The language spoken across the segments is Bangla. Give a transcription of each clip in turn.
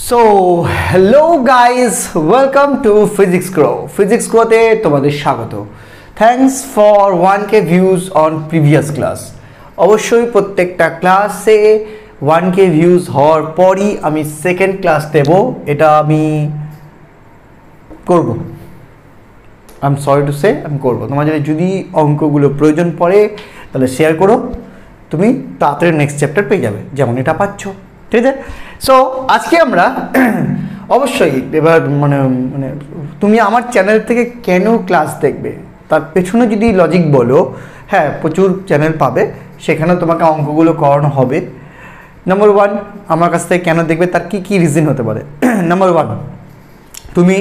So hello guys, welcome to Physics Grow. Physics গ্রোতে তোমাদের স্বাগত। Thanks for 1K views on previous class. অবশ্যই প্রত্যেকটা ক্লাসে 1K ভিউজ হওয়ার পরই আমি সেকেন্ড ক্লাস দেব, এটা আমি করব। I am sorry to say, আমি করবো। তোমাদের যদি অঙ্কগুলো প্রয়োজন পড়ে তাহলে শেয়ার করো, তুমি তাড়াতাড়ি নেক্সট চ্যাপ্টার পেয়ে যাবে, যেমন এটা পাচ্ছ। ঠিক আছে? সো আজকে আমরা অবশ্যই এবার মানে মানে তুমি আমার চ্যানেল থেকে কেন ক্লাস দেখবে তার পেছনে যদি লজিক বলো, হ্যাঁ প্রচুর চ্যানেল পাবে, সেখানে তোমাকে অঙ্কগুলো করানো হবে। নাম্বার ওয়ান, আমার কাছ থেকে কেন দেখবে তার কি কি রিজন হতে পারে। নাম্বার ওয়ান, তুমি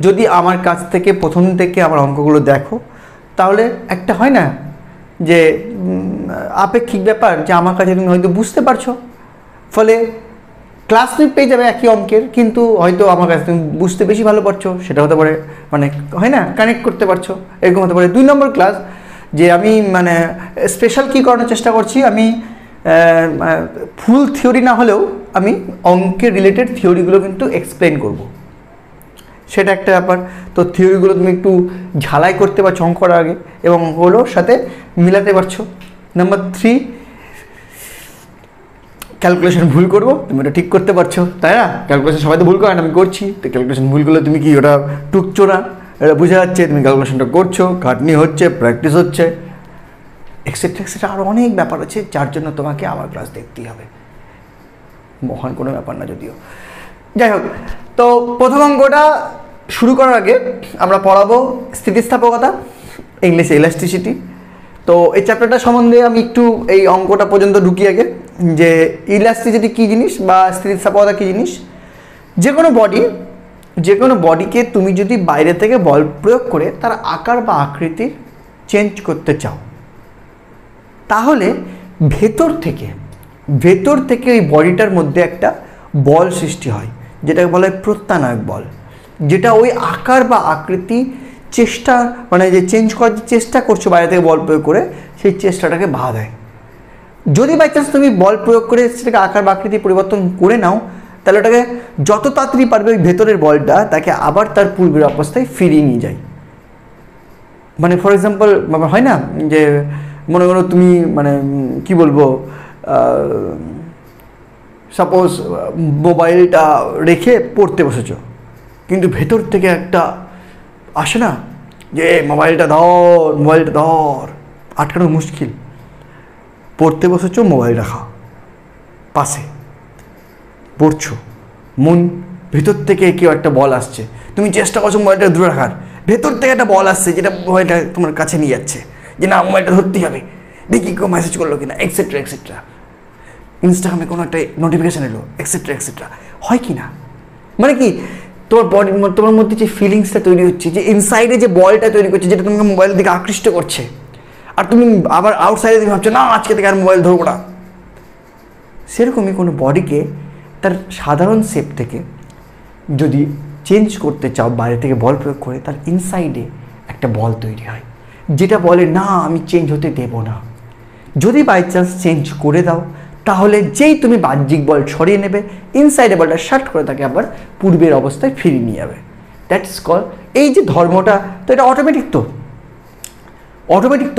যদি আমার কাছ থেকে প্রথম থেকে আমার অঙ্কগুলো দেখো তাহলে একটা হয় না যে আপেক্ষিক ব্যাপার, যে আমার কাছে তুমি হয়তো বুঝতে পারছো, ফলে ক্লাস তুমি পেয়ে যাবে একই অঙ্কের, কিন্তু হয়তো আমার কাছে তুমি বুঝতে বেশি ভালো পারছো, সেটা হতে পারে, মানে হয় না কানেক্ট করতে পারছো, এরকম হতে পারে। 2 নম্বর ক্লাস, যে আমি মানে স্পেশাল কী করানোর চেষ্টা করছি, আমি ফুল থিওরি না হলেও আমি অঙ্কের রিলেটেড থিওরিগুলো কিন্তু এক্সপ্লেন করব, সেটা একটা ব্যাপার। তো থিওরিগুলো তুমি একটু ঝালাই করতে পারছো অঙ্ক করার আগে, এবং অঙ্কগুলোর সাথে মিলাতে পারছো। নাম্বার 3, ক্যালকুলেশন ভুল করবো, তুমি ওটা ঠিক করতে পারছো, তাই না? ক্যালকুলেশন সবাই তো ভুল করে না, আমি করছি, তো ক্যালকুলেশন ভুল করলে তুমি কি ওটা টুকছো না, এটা বোঝা যাচ্ছে তুমি ক্যালকুলেশনটা করছো, খাটনি হচ্ছে, প্র্যাকটিস হচ্ছে, এক্সেট্রা এক্সেট্রা। আরও অনেক ব্যাপার আছে যার জন্য তোমাকে আমার ক্লাস দেখতেই হবে। মহান কোনো ব্যাপার না যদিও, যাই হোক। তো প্রথম অঙ্কটা শুরু করার আগে আমরা পড়াবো স্থিতিস্থাপকতা, ইংলিশে ইলাস্টিসিটি। তো এই চ্যাপ্টারটা সম্বন্ধে আমি একটু এই অঙ্কটা পর্যন্ত ঢুকি আগে, যে ইলাস্টিসিটি কী জিনিস বা স্থিতিস্থাপকতা কী জিনিস। যে কোনো বডিকে তুমি যদি বাইরে থেকে বল প্রয়োগ করে তার আকার বা আকৃতি চেঞ্জ করতে চাও, তাহলে ভেতর থেকে ওই বডিটার মধ্যে একটা বল সৃষ্টি হয়, যেটাকে বলা হয় প্রত্যানয়ক বল, যেটা ওই আকার বা আকৃতি চেষ্টা মানে যে চেঞ্জ করার যে চেষ্টা করছো বাইরে থেকে বল প্রয়োগ করে, সেই চেষ্টাটাকে বাধা দেয়। যদি বাই চান্স তুমি বল প্রয়োগ করে সেটাকে আকার বা আকৃতি পরিবর্তন করে নাও, তাহলে ওটাকে যত তাড়াতাড়ি পারবে ওই ভেতরের বলটা তাকে আবার তার পূর্বের অবস্থায় ফিরিয়ে নিয়ে যায়। মানে ফর এক্সাম্পল হয় না, যে মনে করো তুমি মানে কি বলবো, সাপোজ মোবাইলটা রেখে পড়তে বসেছো, কিন্তু ভেতর থেকে একটা আসে না যে মোবাইলটা ধর, আটকানো মুশকিল। পড়তে বসেছো, মোবাইল রাখা পাশে, পড়ছো, মন ভেতর থেকে কেউ একটা বল আসছে, তুমি চেষ্টা করছো মোবাইলটা দূরে রাখার, ভেতর থেকে একটা বল আসছে যেটা মোবাইলটা তোমার কাছে নিয়ে যাচ্ছে, যে না মোবাইলটা ধরতেই হবে, দেখি কেউ মেসেজ করলো কিনা, এক্সেট্রা এক্সেট্রা, ইনস্টাগ্রামে কোনো একটা নোটিফিকেশান এলো, এক্সেট্রা এক্সেট্রা। হয় কি না? মানে কি তোমার মধ্যে যে ফিলিংসটা তৈরি হচ্ছে, যে ইনসাইডে যে বলটা তৈরি করছে, যেটা তোমাকে মোবাইলের দিকে আকৃষ্ট করছে, আর তুমি আবার আউটসাইডে তুমি ভাবছো না আজকে থেকে আর মোবাইল ধরবো না। সেরকমই কোনো বডিকে তার সাধারণ শেপ থেকে যদি চেঞ্জ করতে চাও বাইরে থেকে বল প্রয়োগ করে, তার ইনসাইডে একটা বল তৈরি হয়, যেটা বলে না আমি চেঞ্জ হতে দেব না। যদি বাই চান্স চেঞ্জ করে দাও, তাহলে যেই তুমি বাহ্যিক বল সরিয়ে নেবে, ইনসাইডে বলটা শার্ট করে তাকে আবার পূর্বের অবস্থায় ফিরিয়ে নিয়ে যাবে। দ্যাটস কল, এই যে ধর্মটা, তো এটা অটোমেটিক তো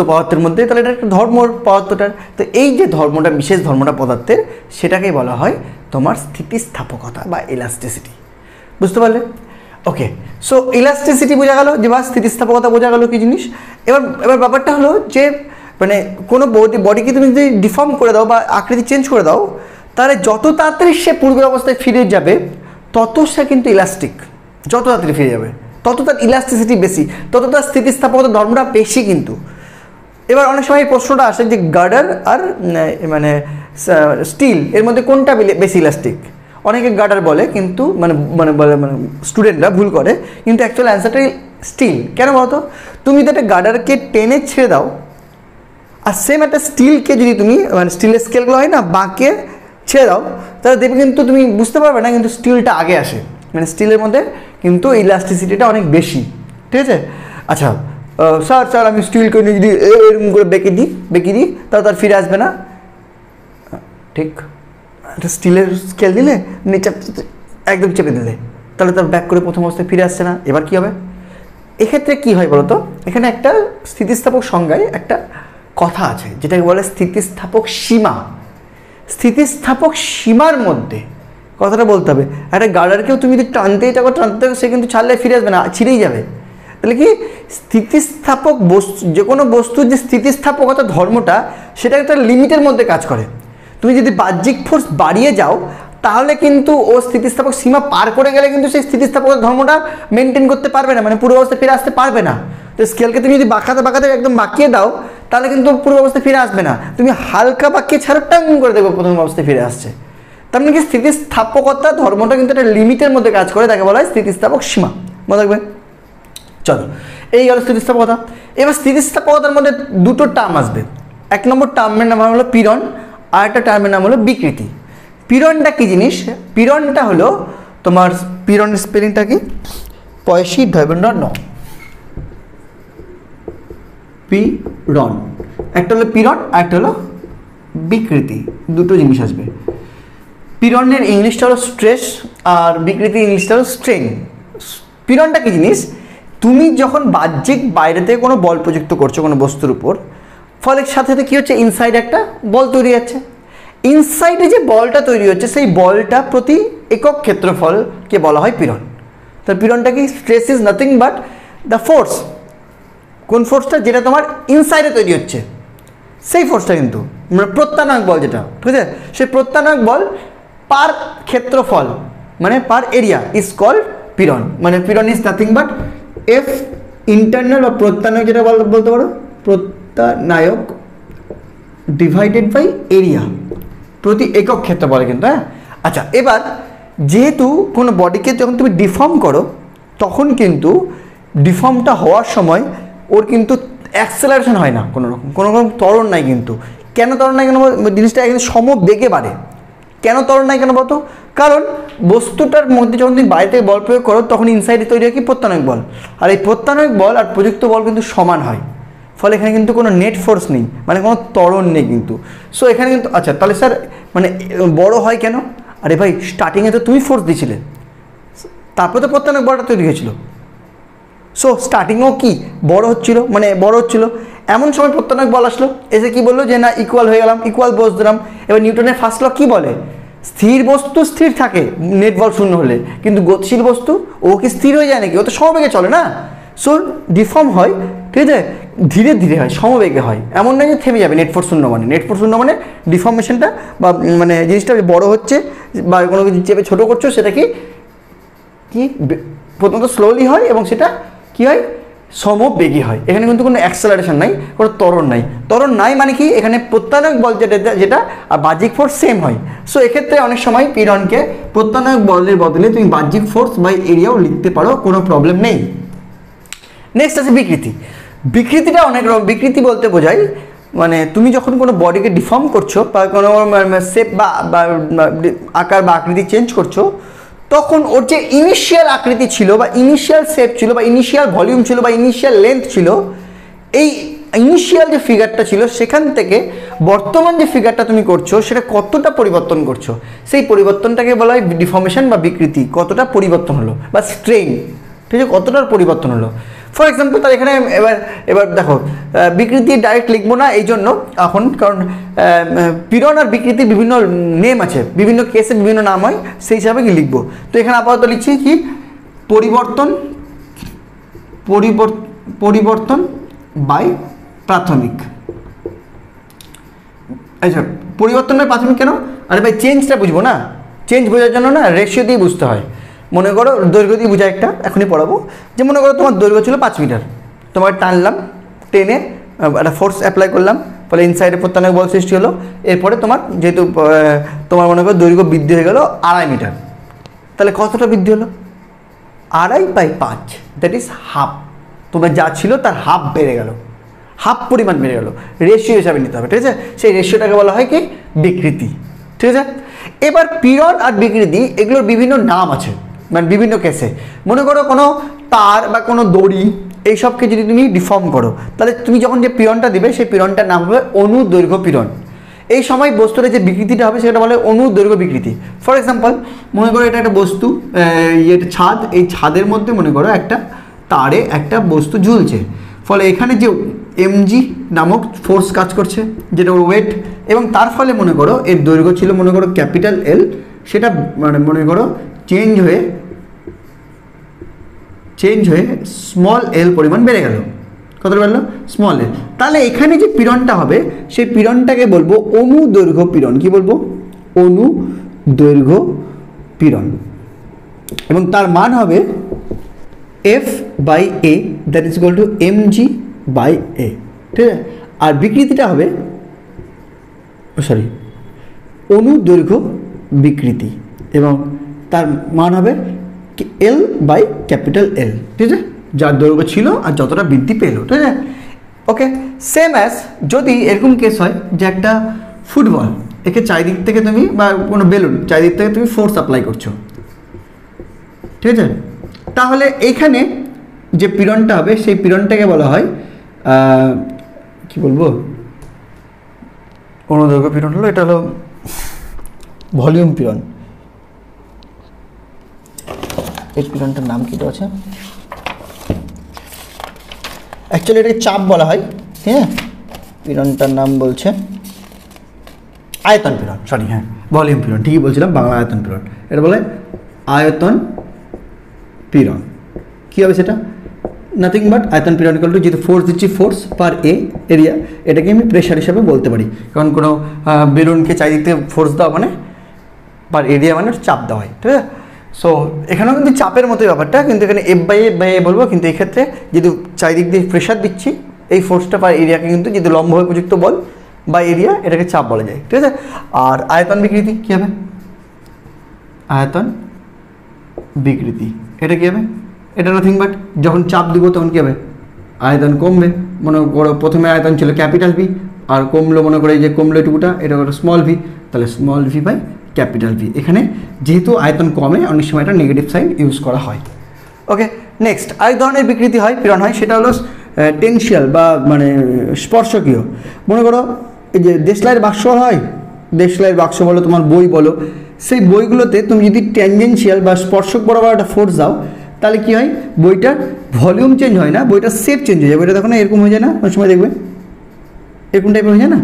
পদার্থের মধ্যে, তাহলে এটা একটা ধর্ম পদার্থটার। তো এই যে ধর্মটা, বিশেষ ধর্মটা পদার্থের, সেটাকেই বলা হয় তোমার স্থিতিস্থাপকতা বা ইলাস্টিসিটি। বুঝতে পারলে? ওকে, সো ইলাস্টিসিটি বোঝা গেল, যে বা স্থিতিস্থাপকতা বোঝা গেল কি জিনিস। এবার ব্যাপারটা হলো যে মানে কোনো বডিকে তুমি যদি ডিফর্ম করে দাও বা আকৃতি চেঞ্জ করে দাও, তাহলে যত তাড়াতাড়ি সে পূর্বের অবস্থায় ফিরে যাবে তত সে কিন্তু ইলাস্টিক, যত তাড়াতাড়ি ফিরে যাবে তত তার ইলাস্টিসিটি বেশি, তত তার স্থিতিস্থাপকতা ধর্মটা বেশি কিন্তু। এবার অনেক সময় এই প্রশ্নটা আসে যে গার্ডার আর মানে স্টিল এর মধ্যে কোনটা বেশি ইলাস্টিক? অনেকে গার্ডার বলে, কিন্তু স্টুডেন্টরা ভুল করে, কিন্তু অ্যাকচুয়াল অ্যান্সারটাই স্টিল। কেন বলতো? তুমি যদি একটা গার্ডারকে টেনে ছেড়ে দাও, আর সেম একটা স্টিলকে যদি তুমি মানে স্টিলের স্কেলগুলো হয় না, বাঁকে ছেড়ে দাও, তাহলে দেখবে কিন্তু তুমি বুঝতে পারবে না, কিন্তু স্টিলটা আগে আসে, মানে স্টিলের মধ্যে কিন্তু ইলাস্টিসিটিটা অনেক বেশি। ঠিক আছে? আচ্ছা স্যার আমি স্টিলকে যদি এরকম করে বেঁকে দিই তাহলে তার ফিরে আসবে না। ঠিক, একটা স্টিলের স্কেল দিলে নিচে একদম চেপে দিলে, তাহলে তার ব্যাক করে প্রথম অবস্থায় ফিরে আসছে না। এবার কি হবে? এক্ষেত্রে কি হয় বলতো, এখানে একটা স্থিতিস্থাপক সংজ্ঞায় একটা কথা আছে যেটাকে বলে স্থিতিস্থাপক সীমা। স্থিতিস্থাপক সীমার মধ্যে কথাটা বলতে হবে। একটা গার্ডারকেও তুমি যদি টানতেই থাকো সে কিন্তু ছাড়লে ফিরে আসবে না, ছিঁড়েই যাবে। তাহলে কি স্থিতিস্থাপক বস্তু, যে কোনো বস্তুর যে স্থিতিস্থাপকতা ধর্মটা সেটা একটা লিমিটের মধ্যে কাজ করে। তুমি যদি বাহ্যিক ফোর্স বাড়িয়ে যাও তাহলে কিন্তু ও স্থিতিস্থাপক সীমা পার করে গেলে কিন্তু সেই স্থিতিস্থাপক ধর্মটা মেনটেন করতে পারবে না, মানে পূর্ব অবস্থায় ফিরে আসতে পারবে না। তো স্কেলকে তুমি যদি বাঁকাতে একদম বাঁকিয়ে দাও তাহলে কিন্তু পূর্ব অবস্থায় ফিরে আসবে না। তুমি হালকা বাঁকিয়ে ছাড়ো, টাং করে দেবো প্রথম অবস্থায় ফিরে আসছে। তার মানে কি স্থিতিস্থাপকতা ধর্মটা কিন্তু একটা লিমিটের মধ্যে কাজ করে, তাকে বলা হয় স্থিতিস্থাপক সীমা। মনে রাখবে। চলো, এই গেল স্থিতিস্থাপকতা। এবার স্থিতিস্থাপকতার মধ্যে দুটো টার্ম আসবে। এক নম্বর টার্মের নাম হলো পীড়ন, আর একটা টার্মের নাম হলো বিকৃতি। পীড়নটা কি জিনিস? পীড়নটা হলো তোমার, পীড়নের স্পেলিংটা কি? পয়সী ঢয়বন্ড ন, পীড়ন। একটা হলো পীড়ন আর একটা হলো বিকৃতি, দুটো জিনিস আসবে। পীড়নের ইংলিশটা হলো স্ট্রেস আর বিকৃতির ইংলিশটা হলো স্ট্রেন। পীড়নটা কি জিনিস? তুমি যখন বাহ্যিক বাইরে থেকে কোনো বল প্রযুক্ত করছো কোনো বস্তুর উপর, ফলে সাথে সাথে কী হচ্ছে, ইনসাইড একটা বল তৈরি হচ্ছে। ইনসাইডে যে বলটা তৈরি হচ্ছে সেই বলটা প্রতি একক ক্ষেত্রফলকে বলা হয় পীড়ন। তার পীড়নটা কি? Stress is nothing but the force. কোন ফোর্সটা? যেটা তোমার ইনসাইডে তৈরি হচ্ছে সেই ফোর্সটা কিন্তু মানে প্রত্যানয়ক বল যেটা, ঠিক আছে? সেই প্রত্যানয়ক বল পার ক্ষেত্রফল মানে পার এরিয়া ইজ কল্ড পীড়ন। মানে পীড়ন is nothing but F internal বা প্রত্যানয়ক যেটা বলতে পারো, প্রত্যানায়ক ডিভাইডেড বাই এরিয়া প্রতি একক ক্ষেত্রফল কিন্তু। হ্যাঁ, আচ্ছা, এবার যেহেতু কোনো বডিকে যখন তুমি ডিফর্ম করো তখন কিন্তু ডিফর্মটা হওয়ার সময় ওর কিন্তু অ্যাক্সেলারেশন হয় না, কোনো রকম ত্বরণ নাই। কিন্তু কেন ত্বরণ নাই? কেন? জিনিসটা একদম সমবেগে বাড়ে। কেন ত্বরণ নাই কেন বলতো? কারণ বস্তুটার মধ্যে যখন তুমি বাইরে থেকে বল প্রয়োগ করো তখন ইনসাইডে তৈরি হয় কি? প্রত্যানয়ক বল। আর এই প্রত্যানয়ক বল আর প্রযুক্ত বল কিন্তু সমান হয়, ফলে এখানে কিন্তু কোনো নেট ফোর্স নেই, মানে কোনো ত্বরণ নেই কিন্তু। সো এখানে কিন্তু, আচ্ছা তাহলে স্যার মানে বড় হয় কেন? আরে ভাই, স্টার্টিংয়ে তো তুমি ফোর্স দিয়েছিলে, তারপরে তো প্রত্যানয়ক বলটা তৈরি হয়েছিল। সো স্টার্টিংও কি বড় হচ্ছিল, মানে বড় হচ্ছিল। এমন সময় প্রত্যানয়ক বল আসলো, এসে কি বললো যে না ইকুয়াল হয়ে গেলাম, ইকুয়াল বস দিলাম। এবার নিউটনের ফার্স্ট ল কি বলে? স্থির বস্তু স্থির থাকে নেট বল শূন্য হলে, কিন্তু গতিশীল বস্তু ও কি স্থির হয়ে যায় নাকি? ও তো সমবেগে চলে না। সো ডিফর্ম হয়, ঠিক আছে, ধীরে ধীরে হয়, সমবেগে হয়। এমন নয় যে থেমে যাবে নেট ফোর্স শূন্য মানে। নেট ফোর্স শূন্য মানে ডিফর্মেশনটা বা মানে জিনিসটা বড় হচ্ছে বা কোনো কিছু চেপে ছোটো করছো, সেটা কি প্রথমত স্লোলি হয় এবং সেটা কি হয়? সমবেগী হয়। এখানে কিন্তু কোনো অ্যাক্সেলারেশন নাই, কোনো ত্বরণ নাই। ত্বরণ নাই মানে কি? এখানে প্রত্যানয়ক বল যেটা আর বাহ্যিক ফোর্স সেম হয়। সো এক্ষেত্রে অনেক সময় পীড়নকে প্রত্যানয়ক বলের বদলে তুমি বাহ্যিক ফোর্স বাই এরিয়াও লিখতে পারো, কোনো প্রবলেম নেই। নেক্সট আছে বিকৃতি। বিকৃতিটা অনেক রকম। বিকৃতি বলতে বোঝায় মানে তুমি যখন কোনো বডিকে ডিফর্ম করছো বা কোনো শেপ বা আকার বা আকৃতি চেঞ্জ করছো, তখন ওর যে ইনিশিয়াল আকৃতি ছিল বা ইনিশিয়াল শেপ ছিল বা ইনিশিয়াল ভলিউম ছিল বা ইনিশিয়াল লেন্থ ছিল, এই ইনিশিয়াল যে ফিগারটা ছিল সেখান থেকে বর্তমান যে ফিগারটা তুমি করছো সেটা কতটা পরিবর্তন করছো, সেই পরিবর্তনটাকে বলা হয় ডিফর্মেশন বা বিকৃতি। কতটা পরিবর্তন হলো বা স্ট্রেন, ঠিক আছে, কতটার পরিবর্তন হলো। ফর এক্সাম্পল তার এখানে এবার দেখো, বিকৃতি ডাইরেক্ট লিখবো না এই জন্য এখন, কারণ পীড়ন আর বিকৃতির বিভিন্ন নেম আছে, বিভিন্ন কেসে বিভিন্ন নাম হয়, সেই হিসাবে কি লিখবো। তো এখানে আপাতত লিখছি কি? পরিবর্তন বাই প্রাথমিক। আচ্ছা, পরিবর্তন বাই প্রাথমিক কেন? আরে ভাই চেঞ্জটা বুঝবো না, চেঞ্জ বোঝার জন্য না রেশিও দিয়ে বুঝতে হয়। মনে করো দৈর্ঘ্য দিয়ে বোঝা একটা, এখনই পড়াবো। যে মনে করো তোমার দৈর্ঘ্য ছিল 5 মিটার, তোমাকে টানলাম, টেনে একটা ফোর্স অ্যাপ্লাই করলাম, ফলে ইনসাইডে প্রত্যানয়ক বল সৃষ্টি হলো। এরপরে তোমার যেহেতু তোমার মনে করো দৈর্ঘ্য বৃদ্ধি হয়ে গেলো 2.5 মিটার, তাহলে কতটা বৃদ্ধি হলো? 2.5/5, দ্যাট ইজ হাফ। তোমার যা ছিল তার হাফ বেড়ে গেল, হাফ পরিমাণ বেড়ে গেলো। রেশিও হিসাবে নিতে হবে, ঠিক আছে? সেই রেশিওটাকে বলা হয় কি? বিকৃতি, ঠিক আছে? এবার পীড়ন আর বিকৃতি এগুলোর বিভিন্ন নাম আছে, মানে বিভিন্ন কেসে। মনে করো কোনো তার বা কোনো দড়ি এইসবকে যদি তুমি ডিফর্ম করো, তাহলে তুমি যখন যে পীড়নটা দিবে সেই পীড়নটার নাম হবে অনুদৈর্ঘ্য পীড়ন। এই সময় বস্তুর যে বিকৃতিটা হবে সেটা বলে অনুদৈর্ঘ্য বিকৃতি। ফর এক্সাম্পল মনে করো এটা একটা বস্তু, ছাদ, এই ছাদের মধ্যে মনে করো একটা তারে একটা বস্তু ঝুলছে, ফলে এখানে যে mg নামক ফোর্স কাজ করছে যেটা ওর ওয়েট, এবং তার ফলে মনে করো এর দৈর্ঘ্য ছিল মনে করো ক্যাপিটাল এল, সেটা মানে মনে করো চেঞ্জ হয়ে স্মল এল পরিমাণ বেড়ে গেল। কতটা বাড়লো? স্মল এল। তাহলে এখানে যে পীড়নটা হবে সেই পীড়নটাকে বলবো অনুদৈর্ঘ্য পীড়ন। কি বলবো? অনুদৈর্ঘ্য পীড়ন। এবং তার মান হবে F/A, that is equal two mg/a। ঠিক আছে? আর বিকৃতিটা হবে অনুদৈর্ঘ্য বিকৃতি, এবং তার মান হবে L/L। ঠিক আছে? যার দৈর্ঘ্য ছিল আর যতটা বৃদ্ধি পেল। ঠিক আছে? ওকে, সেম অ্যাজ যদি এরকম কেস হয় যে একটা ফুটবল, একে চারিদিক থেকে তুমি বা কোনো বেলুন চারিদিক থেকে তুমি ফোর্স অ্যাপ্লাই করছো, ঠিক আছে, তাহলে এইখানে যে পীড়নটা হবে সেই পীড়নটাকে বলা হয় কি বলবো, অনুদৈর্ঘ্য পীড়ন হলো, এটা হলো ভলিউম পীড়ন। এই পীড়নটার নাম কি আছে? অ্যাকচুয়ালি এটাকে চাপ বলা হয়। হ্যাঁ, পীড়নটার নাম বলছে আয়তন পীড়ন, সরি, হ্যাঁ ভলিউম পীড়ন, ঠিকই বলছিলাম, বাংলা আয়তন পীড়ন। এটা বলে আয়তন পীড়ন। কী হবে সেটা? নাথিং বাট আয়তন পীড়ন ইকুয়াল টু, যেহেতু ফোর্স দিচ্ছি ফোর্স পার এরিয়া, এটাকে আমি প্রেশার হিসাবে বলতে পারি, কারণ কোনো বেলুনকে চারিদিক থেকে ফোর্স দেওয়া মানে পার এরিয়া মানে চাপ দেওয়া হয়। ঠিক আছে? সো এখানেও কিন্তু চাপের মতোই ব্যাপারটা, কিন্তু এখানে F/A বলবো, কিন্তু এই ক্ষেত্রে যেহেতু চারিদিক দিয়ে প্রেশার দিচ্ছি, এই ফোর্সটা পার এরিয়াকে কিন্তু যেহেতু লম্বভাবে প্রযুক্ত বল বা এরিয়া, এটাকে চাপ বলা যায়। ঠিক আছে? আর আয়তন বিকৃতি কী হবে? আয়তন বিকৃতি এটা কী হবে? এটা নাথিং বাট যখন চাপ দিব তখন কী হবে? আয়তন কমবে। মনে করো প্রথমে আয়তন ছিল ক্যাপিটাল ভি, আর কমলো, মনে করে এই যে কমলো এটুকুটা, এটা হলো স্মল ভি, তাহলে small V by capital V. এখানে যেহেতু আয়তন কমে অনেক সময় এটা নেগেটিভ সাইন ইউজ করা হয়। ওকে, নেক্সট আরেক ধরনের বিকৃতি হয়, পীড়ন হয়, সেটা হলো টেনশিয়াল বা মানে স্পর্শকীয়। মনে করো এই যে দেশলাইয়ের বাক্স হয়, দেশলাইয়ের বাক্স বলো, তোমার বই বলো, সেই বইগুলোতে তুমি যদি ট্যানজেন্সিয়াল বা স্পর্শক বরাবর একটা ফোর্স দাও, তাহলে কী হয়? বইটার ভলিউম চেঞ্জ হয় না, বইটার শেপ চেঞ্জ হয়ে যায়। বইটা দেখো না এরকম হয়ে যায় না? অনেক সময় দেখবে এরকম টাইপের হয়ে যায় না,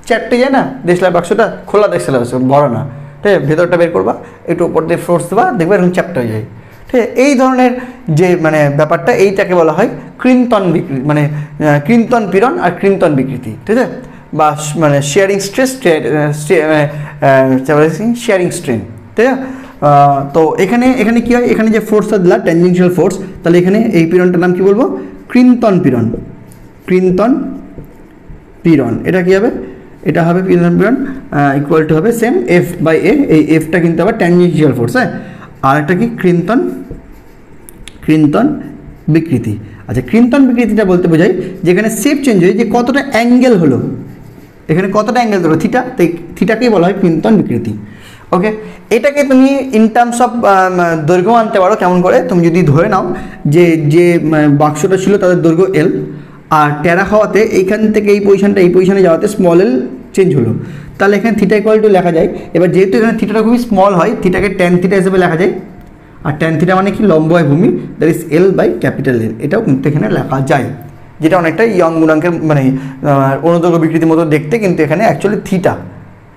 চ্যাপটে যায় না? দেশলাই বাক্সটা খোলা দেশলাই বাক্স, বড় না, ঠিক আছে, ভেতরটা বের করবা, একটু উপর দিয়ে ফোর্স দেবা, দেখবে এরকম চ্যাপটা হয়ে যায়। ঠিক আছে? এই ধরনের যে মানে ব্যাপারটা, এইটাকে বলা হয় কৃন্তন বিকৃতি, মানে কৃন্তন পীড়ন আর কৃন্তন বিকৃতি। ঠিক আছে? বা মানে শেয়ারিং স্ট্রেস, শেয়ারিং স্ট্রেন। ঠিক আছে? তো এখানে কী হয়? এখানে যে ফোর্সটা দিলা ট্যানজেনশিয়াল ফোর্স, তাহলে এখানে এই পীড়নটার নাম কী বলবো? কৃন্তন পীড়ন। কৃন্তন পীড়ন এটা কী হবে? এটা হবে কৃন্তন পীড়ন ইকুয়াল টু হবে সেম F/A। এই এফটা কিন্তু আবার ট্যানজেনশিয়াল ফোর্স। হ্যাঁ, আর একটা কি? কৃন্তন বিকৃতি। আচ্ছা, কৃন্তন বিকৃতিটা বলতে বোঝায় যেখানে শেপ চেঞ্জ হয়ে যে কতটা অ্যাঙ্গেল হলো, এখানে কতটা অ্যাঙ্গেল হলো থিটা, থিটাকেই বলা হয় কৃন্তন বিকৃতি। ওকে, এটাকে তুমি ইন টার্মস অফ দৈর্ঘ্য আনতে পারো। কেমন করে? তুমি যদি ধরে নাও যে বাক্সটা ছিল তাদের দৈর্ঘ্য L, আর টেরা হওয়াতে এইখান থেকে এই পজিশনে যাওয়াতে স্মল এল চেঞ্জ হলো, তাহলে এখানে থিটা ইকুয়াল টু লেখা যায়। এবার যেহেতু এখানে থিটাটা খুবই স্মল হয়, থিটাকে ট্যান থিটা হিসেবে লেখা যায়, আর ট্যান থিটা মানে কি? লম্বয় ভূমি, দ্যাট ইজ L/L। এটাও কিন্তু এখানে লেখা যায়, যেটা অনেকটা ইয়ং গুণাঙ্কের মানে অনুদৈর্ঘ্য বিকৃতির মতো দেখতে, কিন্তু এখানে অ্যাকচুয়ালি থিটা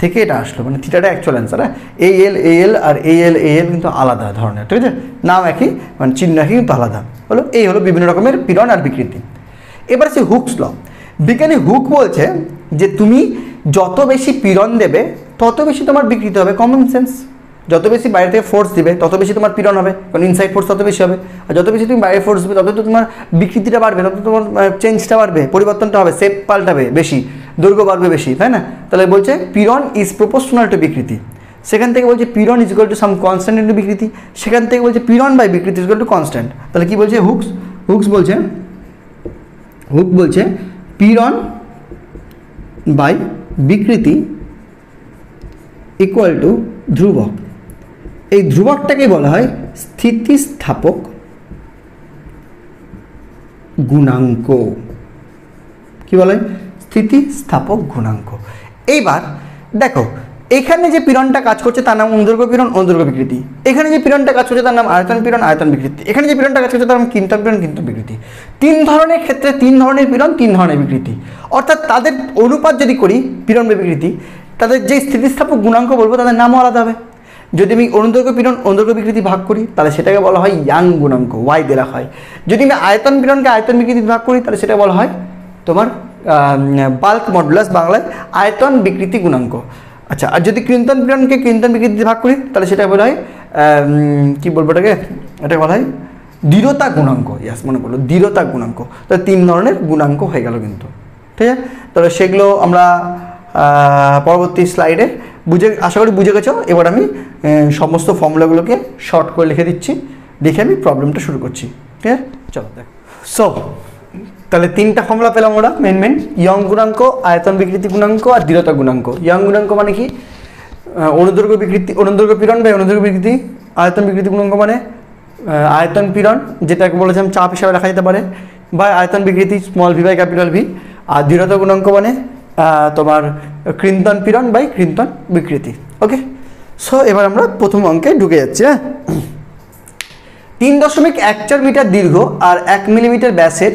থেকে এটা আসলো, মানে থিটাটা অ্যাকচুয়াল অ্যান্সার। হ্যাঁ, AL আর AL কিন্তু আলাদা ধরনের। ঠিক আছে? নাম একই, মানে চিহ্ন একই কিন্তু আলাদা। হলো এই হলো বিভিন্ন রকমের পীড়ন আর বিকৃতি। এবার সে হুকস ল। বিজ্ঞানী হুক বলছে যে তুমি যত বেশি পীড়ন দেবে তত বেশি তোমার বিকৃতি হবে। Common sense. যত বেশি বাইরে থেকে ফোর্স দিবে তত বেশি তোমার পীড়ন হবে, কারণ ইনসাইড ফোর্স তত বেশি হবে। আর যত বেশি তুমি বাইরে ফোর্স দেবে তত তো তোমার বিকৃতিটা বাড়বে, তত তোমার চেঞ্জটা বাড়বে, পরিবর্তনটা হবে, শেপ পাল্টাবে বেশি, দৈর্ঘ্য বাড়বে বেশি, তাই না? তাহলে বলছে পীড়ন ইজ প্রপোর্শনাল টু বিকৃতি। সেখান থেকে বলছে পীড়ন is equal to some constant into বিকৃতি। সেখান থেকে বলছে পীড়ন বাই বিকৃতি ইজ ইকুয়াল টু কনস্ট্যান্ট। তাহলে কি বলছে হুক বলছে পীড়ন বাই বিকৃতি ইকুয়াল টু ধ্রুবক। এই ধ্রুবকটাকে বলা হয় স্থিতিস্থাপক গুণাঙ্ক। কি বলা হয়? স্থিতিস্থাপক গুণাঙ্ক। এইবার দেখো এখানে যে পীড়নটা কাজ করছে তার নাম অনুদৈর্ঘ্য পীড়ন, অনুদৈর্ঘ্য বিকৃতি। এখানে যে পীড়নটা কাজ করছে তার নাম আয়তন পীড়ন, আয়তন বিকৃতি। এখানে যে পীড়নটা কাজ করছে তার নাম কিন্তন পীড়ন, কিন্তন বিকৃতি। তিন ধরনের ক্ষেত্রে তিন ধরনের পীড়ন, তিন ধরনের বিকৃতি, অর্থাৎ তাদের অনুপাত যদি করি পীড়ন বা বিকৃতি, তাদের যে স্থিতিস্থাপক গুণাঙ্ক বলবো তাদের নামও আলাদা হবে। যদি আমি অনুদৈর্ঘ্য পীড়ন অনুদৈর্ঘ্য বিকৃতি ভাগ করি তাহলে সেটাকে বলা হয় ইয়াং গুণাঙ্ক, ওয়াই দেওয়া হয়। যদি আমি আয়তন পীড়নকে আয়তন বিকৃতি ভাগ করি তাহলে সেটা বলা হয় তোমার বাল্ক মডুলাস, বাংলায় আয়তন বিকৃতি গুণাঙ্ক। আচ্ছা, আর যদি কৃন্তন পীড়নকে কৃন্তন বিকৃতি ভাগ করি তাহলে সেটা বলা হয় কী বলবো এটাকে, এটা বলা হয় দৃঢ়তা গুণাঙ্ক। ইয়াস, মনে পড়লো, দৃঢ়তা গুণাঙ্ক। তাহলে তিন ধরনের গুণাঙ্ক হয়ে গেল কিন্তু, ঠিক আছে। তাহলে সেগুলো আমরা পরবর্তী স্লাইডে আশা করি বুঝে গেছো। এবার আমি সমস্ত ফর্মুলাগুলোকে শর্ট করে লিখে দিচ্ছি, লিখে আমি প্রবলেমটা শুরু করছি, ঠিক আছে। চলো দেখ, সো তাহলে তিনটা ফর্মুলা পেলাম আমরা মেন ইয়ং গুণাঙ্ক, আয়তন বিকৃতি গুণাঙ্ক আর দৃঢ়তা গুণাঙ্ক। ইয়ং গুণাঙ্ক মানে কি, অনুদৈর্ঘ্য বিকৃতি, অনুদৈর্ঘ্য পীড়ন বা অনুদৈর্ঘ্য বিকৃতি। আয়তন বিকৃতি গুণাঙ্ক মানে আয়তন পীড়ন, যেটাকে বলেছিলাম চাপ হিসাবে লেখা যেতে পারে, বা আয়তন বিকৃতি small V by capital V. আর দৃঢ়তা গুণাঙ্ক মানে তোমার কৃন্তন পীড়ন বাই কৃন্তন বিকৃতি। ওকে, সো এবার আমরা প্রথম অঙ্কে ঢুকে যাচ্ছি। হ্যাঁ, 3.14 মিটার দীর্ঘ আর 1 মিলিমিটার ব্যাসের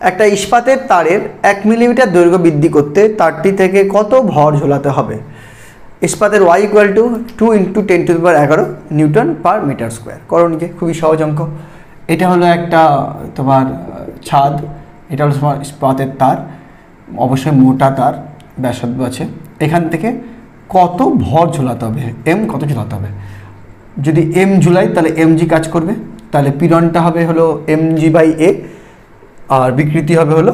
একটা ইস্পাতের তারের 1 মিলিমিটার দৈর্ঘ্য বৃদ্ধি করতে তারটি থেকে কত ভর ঝোলাতে হবে? ইস্পাতের y = 2 × 10⁻11 Newton per metre square. করো নিজে, খুবই সহজ অঙ্ক। এটা হলো একটা তোমার ছাদ, এটা হলো তোমার ইস্পাতের তার, অবশ্যই মোটা তার, ব্যাসার্ধ আছে। এখান থেকে কত ভর ঝোলাতে হবে, এম কত ঝোলাতে হবে। যদি এম ঝুলাই তাহলে এমজি কাজ করবে, তাহলে পীড়নটা হবে হলো mg/a, আর বিকৃতি হবে হলো,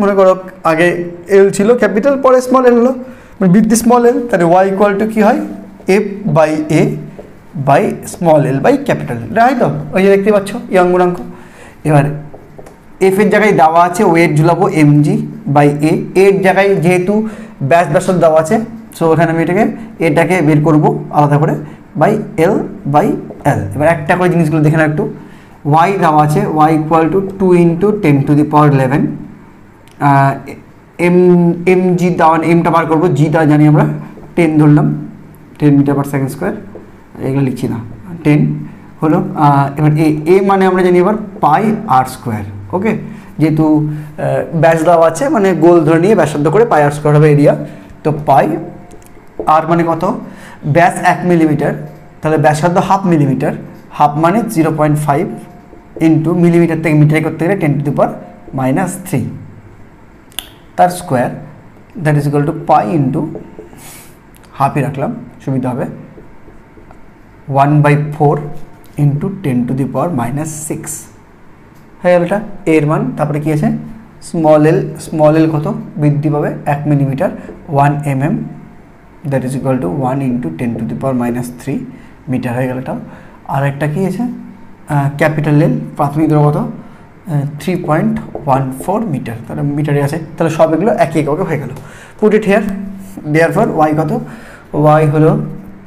মনে করো আগে এল ছিল ক্যাপিটাল, পরে স্মল এল হলো, মানে বৃদ্ধি স্মল এল। তাহলে y = কি হয়, f/a by small L by capital L, right? তো ওই যে দেখতে পাচ্ছ ইয়ং গুণাঙ্ক। এবার এফ এর জায়গায় দেওয়া আছে ওয়েট ঝুলাবো mg/a, এর জায়গায় যেহেতু ব্যাসার্ধ দেওয়া আছে, সো ওখানে আমি এটাকে বের করবো আলাদা করে বাই l/l। এবার একটা করে জিনিসগুলো দেখে নাও একটু। y দেওয়া আছে, y = 2 × 10⁻11, mg দেওয়া, এমটা বার করবো, জিটা জানি আমরা 10 ধরলাম, 10 মিটার/সেকেন্ড স্কোয়ার, এগুলো লিখছি না, 10 হলো। এবার এ মানে আমরা জানি এবার πr²। ওকে, যেহেতু ব্যাস দেওয়া আছে মানে গোল ধরে নিয়ে ব্যাসার্ধ করে πr² হবে এরিয়া। তো পাই আর মানে কত, ব্যাস 1 মিলিমিটার, তাহলে ব্যাসার্ধ 1/2 মিলিমিটার, হাফ মানে 0.5 ইন্টু মিলিমিটার থেকে মিটারে করতে গেলে 10⁻³ তার square, that is equal to pi into হাফই রাখলাম সুবিধা হবে, 1/4 ইন্টু 10⁻⁻6 হয়ে গেল এটা এর মান। তারপরে কি আছে, স্মল এল কত বৃদ্ধি পাবে 1 millimetre, 1 mm, that is equal to 1 × 10⁻³ metre হয়ে গেল এটা। আর একটা কি আছে, ক্যাপিটাল এল প্রাথমিক দৈর্ঘ্য কত, 3.14 মিটার, তাহলে মিটারে আছে। তাহলে সব এগুলো একই এককে হয়ে গেল। Put it here, therefore y কত, y হলো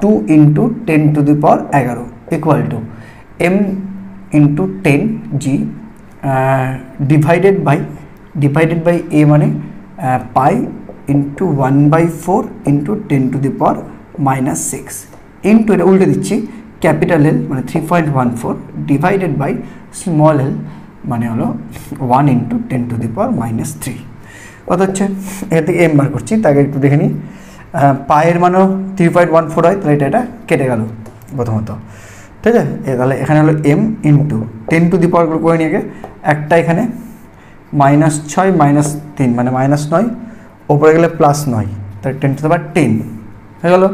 2 × 10⁻11 equal to m × 10g divided by a মানে পাই ইন্টু 1/4 ইন্টু 10⁻⁻6 ইন্টু, এটা উল্টে দিচ্ছি, ক্যাপিটাল এল মানে 3.14 ডিভাইডেড বাই স্মল এল মানে হলো 1 × 10⁻³ কত হচ্ছে। এর থেকে এম বার করছি, তাকে একটু দেখে নিই। পায়ের মানও 3.14 হয়, তাহলে এটা কেটে গেল প্রথমত, ঠিক আছে। তাহলে এখানে হলো m ইন্টু 10⁻, করে নিয়ে একটা এখানে -6 -3 মানে -9, ওপরে গেলে +9, তাহলে 10⁻10 হয়ে গেল।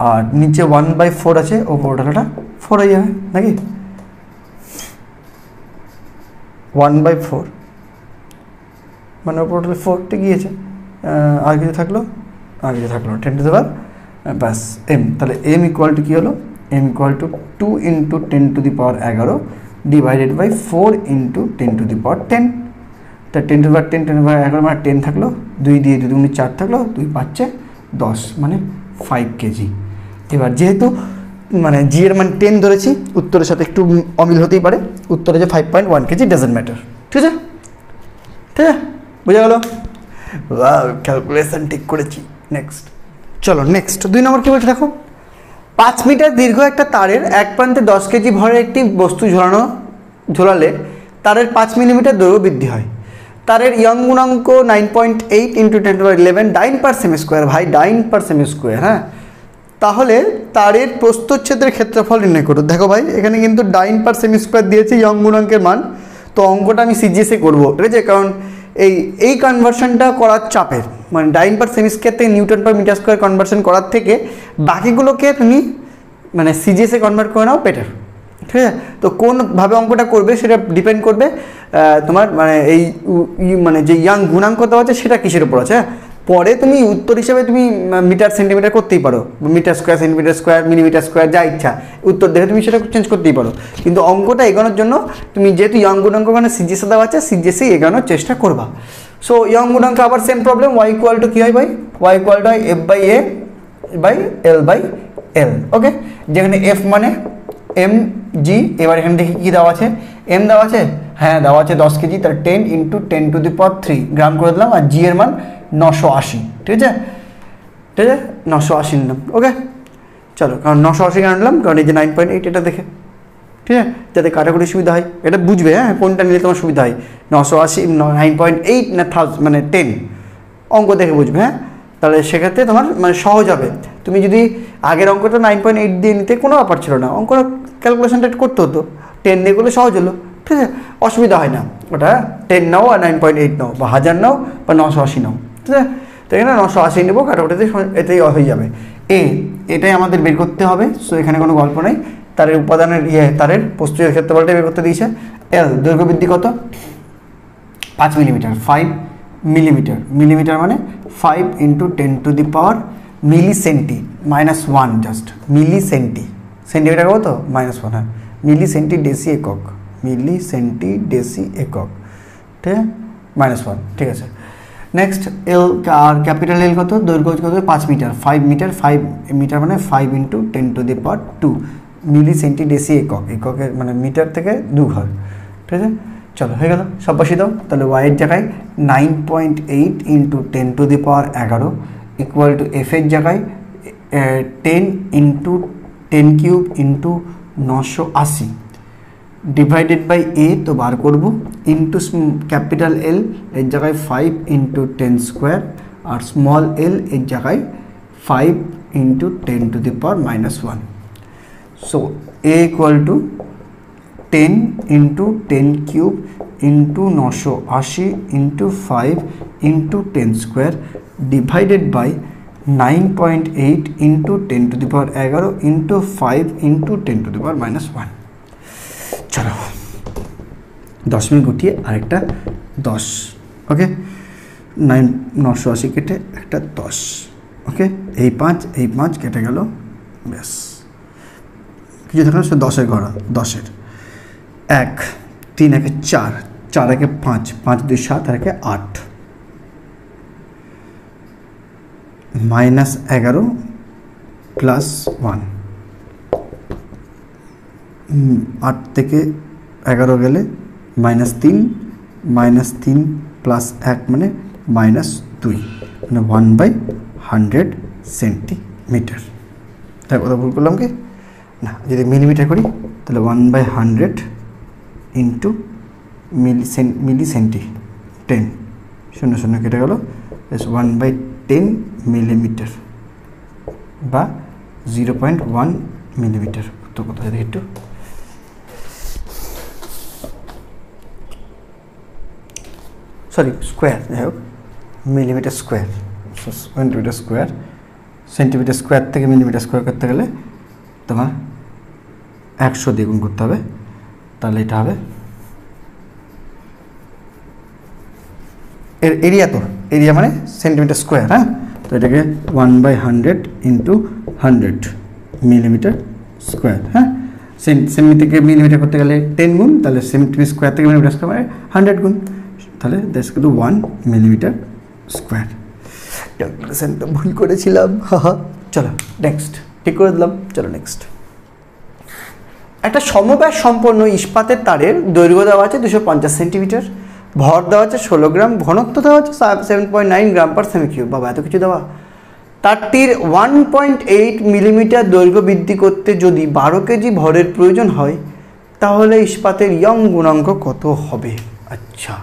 আর নিচে 1/4 আছে, ওপরটা 4 হয়ে যাবে নাকি, 1/4 মানে ওপরটা 4টা গিয়েছে, আর কিছু থাকলো 10⁻, ব্যাস m। তাহলে m = কী হলো, m = 2 × 10⁻11 ডিভাইডেড বাই 4 × 10⁻10। তা 10⁻10 10⁻11 মানে 10 থাকলো, 2 দিয়ে 2 × 4 থাকলো, 2 × 5 = 10 মানে 5 কেজি। এবার যেহেতু মানে জি এর মান 10 ধরেছি, উত্তরের সাথে একটু অমিল হতেই পারে, উত্তরে যে 5.1 কেজি, ডাজন্ট ম্যাটার, ঠিক আছে, বোঝা গেল। ক্যালকুলেশন ঠিক করেছি, নেক্সট চলো নেক্সট 2 নম্বর কি বলছে দেখো, 5 মিটার দীর্ঘ একটা তারের এক প্রান্তে 10 কেজি ভরের একটি বস্তু ঝোলালে তারের 5 মিলিমিটার দৈর্ঘ্য বৃদ্ধি হয়। তারের ইয়ং গুণাঙ্ক 9.8 × 10⁻11 ডাইন পার সেমি স্কোয়ার, ভাই ডাইন পার সেমি স্কোয়ার। হ্যাঁ, তাহলে তারের প্রস্থচ্ছেদের ক্ষেত্রফল নির্ণয় করো। দেখো ভাই এখানে কিন্তু ডাইন পার সেমি স্কোয়ার দিয়েছে ইয়ং গুণাঙ্কের মান, তো অঙ্কটা আমি সিজিএসে করবো, ঠিক আছে? কারণ এই কনভার্সনটা করার চাপের, মানে ডাইন পার সেমি স্কোয়ার থেকে newton per metre square conversion করার থেকে বাকিগুলোকে তুমি মানে সিজিএসে কনভার্ট করে নাও বেটার, ঠিক আছে? তো কোনভাবে অঙ্কটা করবে সেটা ডিপেন্ড করবে তোমার মানে মানে যে ইয়াং গুণাঙ্ক দেওয়া আছে সেটা কিসের উপর আছে। পরে তুমি উত্তর হিসেবে তুমি মিটার সেন্টিমিটার করতেই পারো, metre square centimetre square millimetre square যা ইচ্ছা উত্তর দেখে তুমি সেটা চেঞ্জ করতেই পারো, কিন্তু অঙ্কটা এগোনোর জন্য তুমি যেহেতু ইয়ং গুণাঙ্ক মানে সিজিএসে দেওয়া আছে সিজিএসে এগোনোর চেষ্টা করবা। সো ইয়ং গুণাঙ্ক আবার same problem, Y equal to কী হয় ভাই, ওয়াই ইকুয়াল টু হয় F/A/L/L, ওকে? যেখানে F মানে mg, এবার এখানে দেখি কী দেওয়া আছে, m দেওয়া আছে, হ্যাঁ দেওয়া আছে 10 কেজি, তার 10 × 10⁻³ গ্রাম করে দিলাম, আর g এর মান 980, ঠিক আছে? ঠিক আছে, 980 নিলাম, ওকে? চলো, কারণ 980 কেন নিলাম, কারণ এই যে 9.8 এটা দেখে, ঠিক আছে, যাতে কাটাকুটি সুবিধা হয়, এটা বুঝবে, হ্যাঁ কোনটা নিলে তোমার সুবিধা হয়, 980 9.8 না 1000 মানে 10, অঙ্ক দেখে বুঝবে। হ্যাঁ, তাহলে সেক্ষেত্রে তোমার মানে সহজ হবে। তুমি যদি আগের অঙ্কটা 9.8 দিয়ে নিতে কোনো ব্যাপার ছিল না, অঙ্কটা ক্যালকুলেশনটা করতে হতো, 10 দিয়ে করলে সহজ হলো, ঠিক আছে, অসুবিধা হয় না। ওটা 10 নাও আর 9.8 নাও বা 1000 নাও বা 980 নাও, ঠিক আছে? তো এখানে 980 নেবো, কাটাকুটিতে এতেই হয়ে যাবে। এটাই আমাদের বের করতে হবে, সো এখানে কোনো গল্প নেই। তারের উপাদানের তারের প্রস্তুতের ক্ষেত্রফলটা বের করতে দিয়েছে। এল দৈর্ঘ্য বৃদ্ধি কত, 5 মিলিমিটার, 5 মিলিমিটার, মিলিমিটার মানে 5 × 10⁻, মিলিসেন্টি -1, জাস্ট মিলিসেন্টি, সেন্টিমিটার কত -1, হ্যাঁ মিলিসেন্টি ডেসি একক, মিলিসেন্টি ডেসি একক, ঠিক আছে, -1, ঠিক আছে। নেক্সট এল, আর ক্যাপিটাল এল কত, দৈর্ঘ্য কত 5 মিটার, 5 মিটার, 5 মিটার মানে 5 × 10⁻², মিলিসেন্টি ডেসি একক, এককের মানে মিটার থেকে 2 ঘর, ঠিক আছে? চলো হয়ে গেল, সব বসিয়ে দাও। তাহলে ওয়াইয়ের জায়গায় 9.8 × 10⁻11 ইকুয়াল টু এফ এর জায়গায় 10 × 10³ × 980 ডিভাইডেড বাই এ, তো বার করবো, ইন্টু ক্যাপিটাল এল এর জায়গায় 5 × 10² আর স্মল এল এর জায়গায় 5 × 10⁻⁻1। So A equal to 10 × 10³ × 980 × 5 × 10² divided by 9.8 × 10⁻11 × 5 × 10⁻⁻1। চলো 10 মিনিট গুটিয়ে আরেকটা 10, ওকে? 980 কেটে একটা 10, ওকে? এই 5 কেটে গেল, ব্যাস কিছু থাকলে সে 10-এর ঘর, 10-এর 1 3 1 4, 4 1 5, 5 2 7 আর 1 8, -11 +1, 8 থেকে 11 গেলে -3, -3 + 1 মানে -2, মানে 1/100 সেন্টিমিটার। তাই কথা ভুল করলাম কি না? যদি মিলিমিটার করি তাহলে 1/100 × মিলিসেন্টি, 10 0 0 কেটে গেল, 1/10 মিলিমিটার বা 0.1 মিলিমিটার। তো কোথায় দেখি একটু, সরি স্কোয়ার, যাই হোক millimetre square, centimetre square, centimetre square থেকে মিলিমিটার স্কোয়ার করতে গেলে তোমার 100 দিয়ে গুণ করতে হবে, তাহলে এটা হবে এর এরিয়া, তো এরিয়া মানে সেন্টিমিটার স্কোয়ার, হ্যাঁ? তো এটাকে 1/100 × 100 মিলিমিটার স্কোয়ার, হ্যাঁ? সেমি থেকে মিলিমিটার করতে গেলে 10 গুণ, তাহলে সেন্টিমিটার স্কোয়ার থেকে মিলিমিটার স্কোয়ার মানে 100 গুণ, তাহলে that's equal to 1 millimetre square. ক্যালকুলেশনটা ভুল করেছিলাম, চলো নেক্সট, ঠিক করে দিলাম। চলো নেক্সট, একটা সমব্যাস সম্পন্ন ইস্পাতের তারের দৈর্ঘ্য দেওয়া আছে 250 সেন্টিমিটার, ভর দেওয়া আছে 16 গ্রাম, ঘনত্ব দেওয়া আছে 7.9 গ্রাম পার সেমি কিউব। বাবা এত কিছু দেওয়া, তারটির 1.8 মিলিমিটার দৈর্ঘ্য বৃদ্ধি করতে যদি 12 কেজি ভরের প্রয়োজন হয় তাহলে ইস্পাতের ইয়ং গুণাঙ্ক কত হবে? আচ্ছা,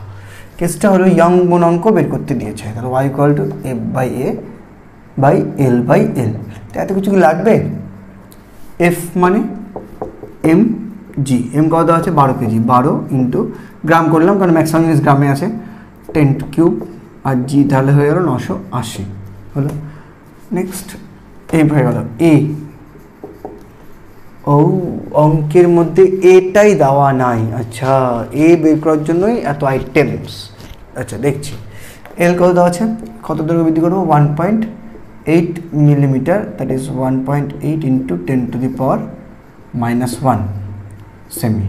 কেসটা হলো ইয়ং গুণাঙ্ক বের করতে দিয়েছে, তাহলে y equal to F by A by L by L. এত কিছু কি লাগবে? এফ মানে এম জি, এম কত দেওয়া আছে 12 কেজি, 12 ইন্টু গ্রাম করলাম কারণ ম্যাক্সিমাম জিনিস গ্রামে আছে, 10 কিউব, আর জি তাহলে হয়ে গেল 980 হলো। নেক্সট এম হয়ে গেল এ। ও অঙ্কের মধ্যে এটাই দেওয়া নাই, আচ্ছা এ বের করার জন্যই এত আইটেমস। আচ্ছা দেখছি এল কত দেওয়া আছে, কত দৈর্ঘ্য বৃদ্ধি করবো 1.8 millimetre, that is 1.8 into 10 to the power -1 semi.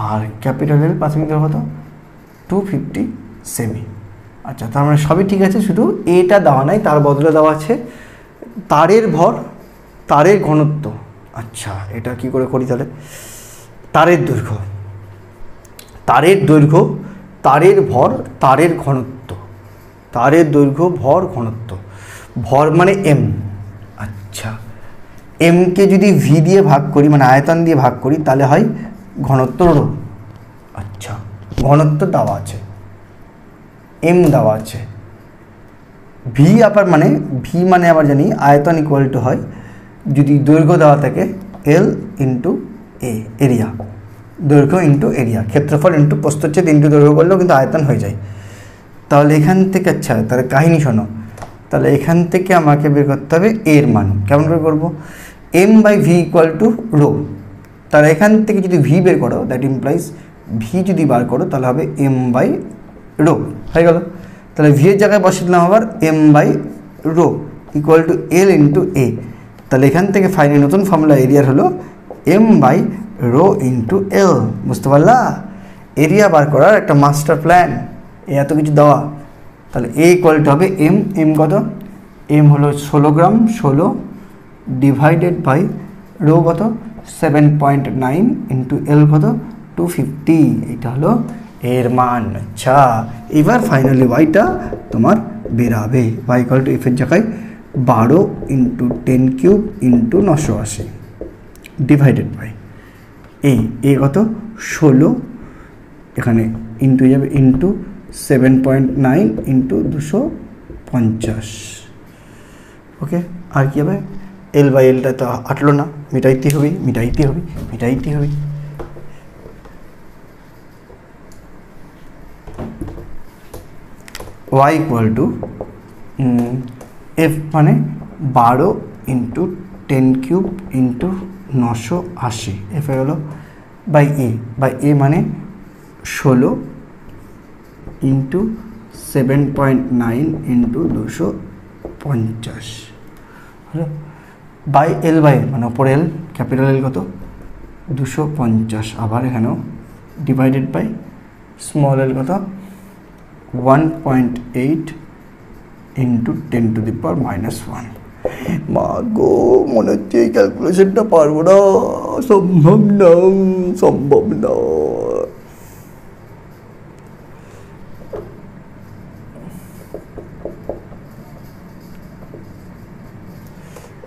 আর ক্যাপিটাল এল প্রাথমিক দৈর্ঘ্য কত 250 সেমি। আচ্ছা তার মানে সবই ঠিক আছে, শুধু এটা দেওয়া নাই, তার বদলে দেওয়া আছে তারের ভর, তারের ঘনত্ব। আচ্ছা এটা কি করে করি তাহলে, তারের দৈর্ঘ্য, তারের দৈর্ঘ্য, তারের ভর, তারের ঘনত্ব, তারের দৈর্ঘ্য ভর ঘনত্ব, ভর মানে এম। আচ্ছা এমকে যদি ভি দিয়ে ভাগ করি মানে আয়তন দিয়ে ভাগ করি তাহলে হয় ঘনত্ব রো। আচ্ছা ঘনত্ব দেওয়া আছে, এম দেওয়া আছে, ভি আবার মানে ভি মানে আবার জানি আয়তন ইকুয়াল টু হয় যদি দৈর্ঘ্য দেওয়া থাকে এল ইন্টু এ, এরিয়া, দৈর্ঘ্য ইন্টু এরিয়া, ক্ষেত্রফল ইন্টু প্রস্থচ্ছেদ ইন্টু দৈর্ঘ্য করলেও কিন্তু আয়তন হয়ে যায়। তাহলে এখান থেকে আচ্ছা তাহলে কাহিনী শোনো, তাহলে এখান থেকে আমাকে বের করতে হবে এর মান। কেমন করে করবো, M by V equal to rho. তাহলে এখান থেকে যদি ভি বের করো দ্যাট ইমপ্লাইজ ভি যদি বার করো তাহলে হবে এম বাই রো, হয়ে গেল। তাহলে ভি এর জায়গায় বসিয়ে দিলাম আবার M by rho equal to L into A. তাহলে এখান থেকে ফাইনাল নতুন ফর্মুলা এরিয়ার হলো M by rho into L. বুঝতে পারলা, এরিয়া বার করার একটা মাস্টার প্ল্যান, এত কিছু দেওয়া। তাহলে এ ইকুয়াল টু হবে এম, এম কত, এম হলো 16 গ্রাম, 16 ডিভাইডেড বাই রো কত 7.9 ইন্টু এল কত 250, এটা হলো এর মান। আচ্ছা এবার ফাইনালি ওয়াইটা তোমার বেরাবে, ওয়াই ইকুয়াল টু এফের জায়গায় 12 into 10 cube into 980 divided by এই এ কত 16, এখানে ইন্টু যাবে ইন্টু 7.9 ইন্টু 250। ওকে, আর কি হবে, এল বাই এলটা তো আটলো না, মিটাইতে হবে মিটাইতে হবে মিটাইতে হবে। ওয়াই ইকুয়াল টু এফ মানে 12 ইন্টু 10 কিউব ইন্টু 980, এফ হয়ে গেলো বাই এ মানে 16 ইন্টু 7.9 ইন্টু 250 হলো বাই এল মানে ওপর এল, ক্যাপিটাল এল কত 250, আবার এখানেও ডিভাইডেড বাই স্মল এল কত 1.8 ইন্টু 10 টু দি পাওয়ার -1। মা গো মনে হচ্ছে এই ক্যালকুলেশনটা পারবো না, সম্ভব না, সম্ভব না।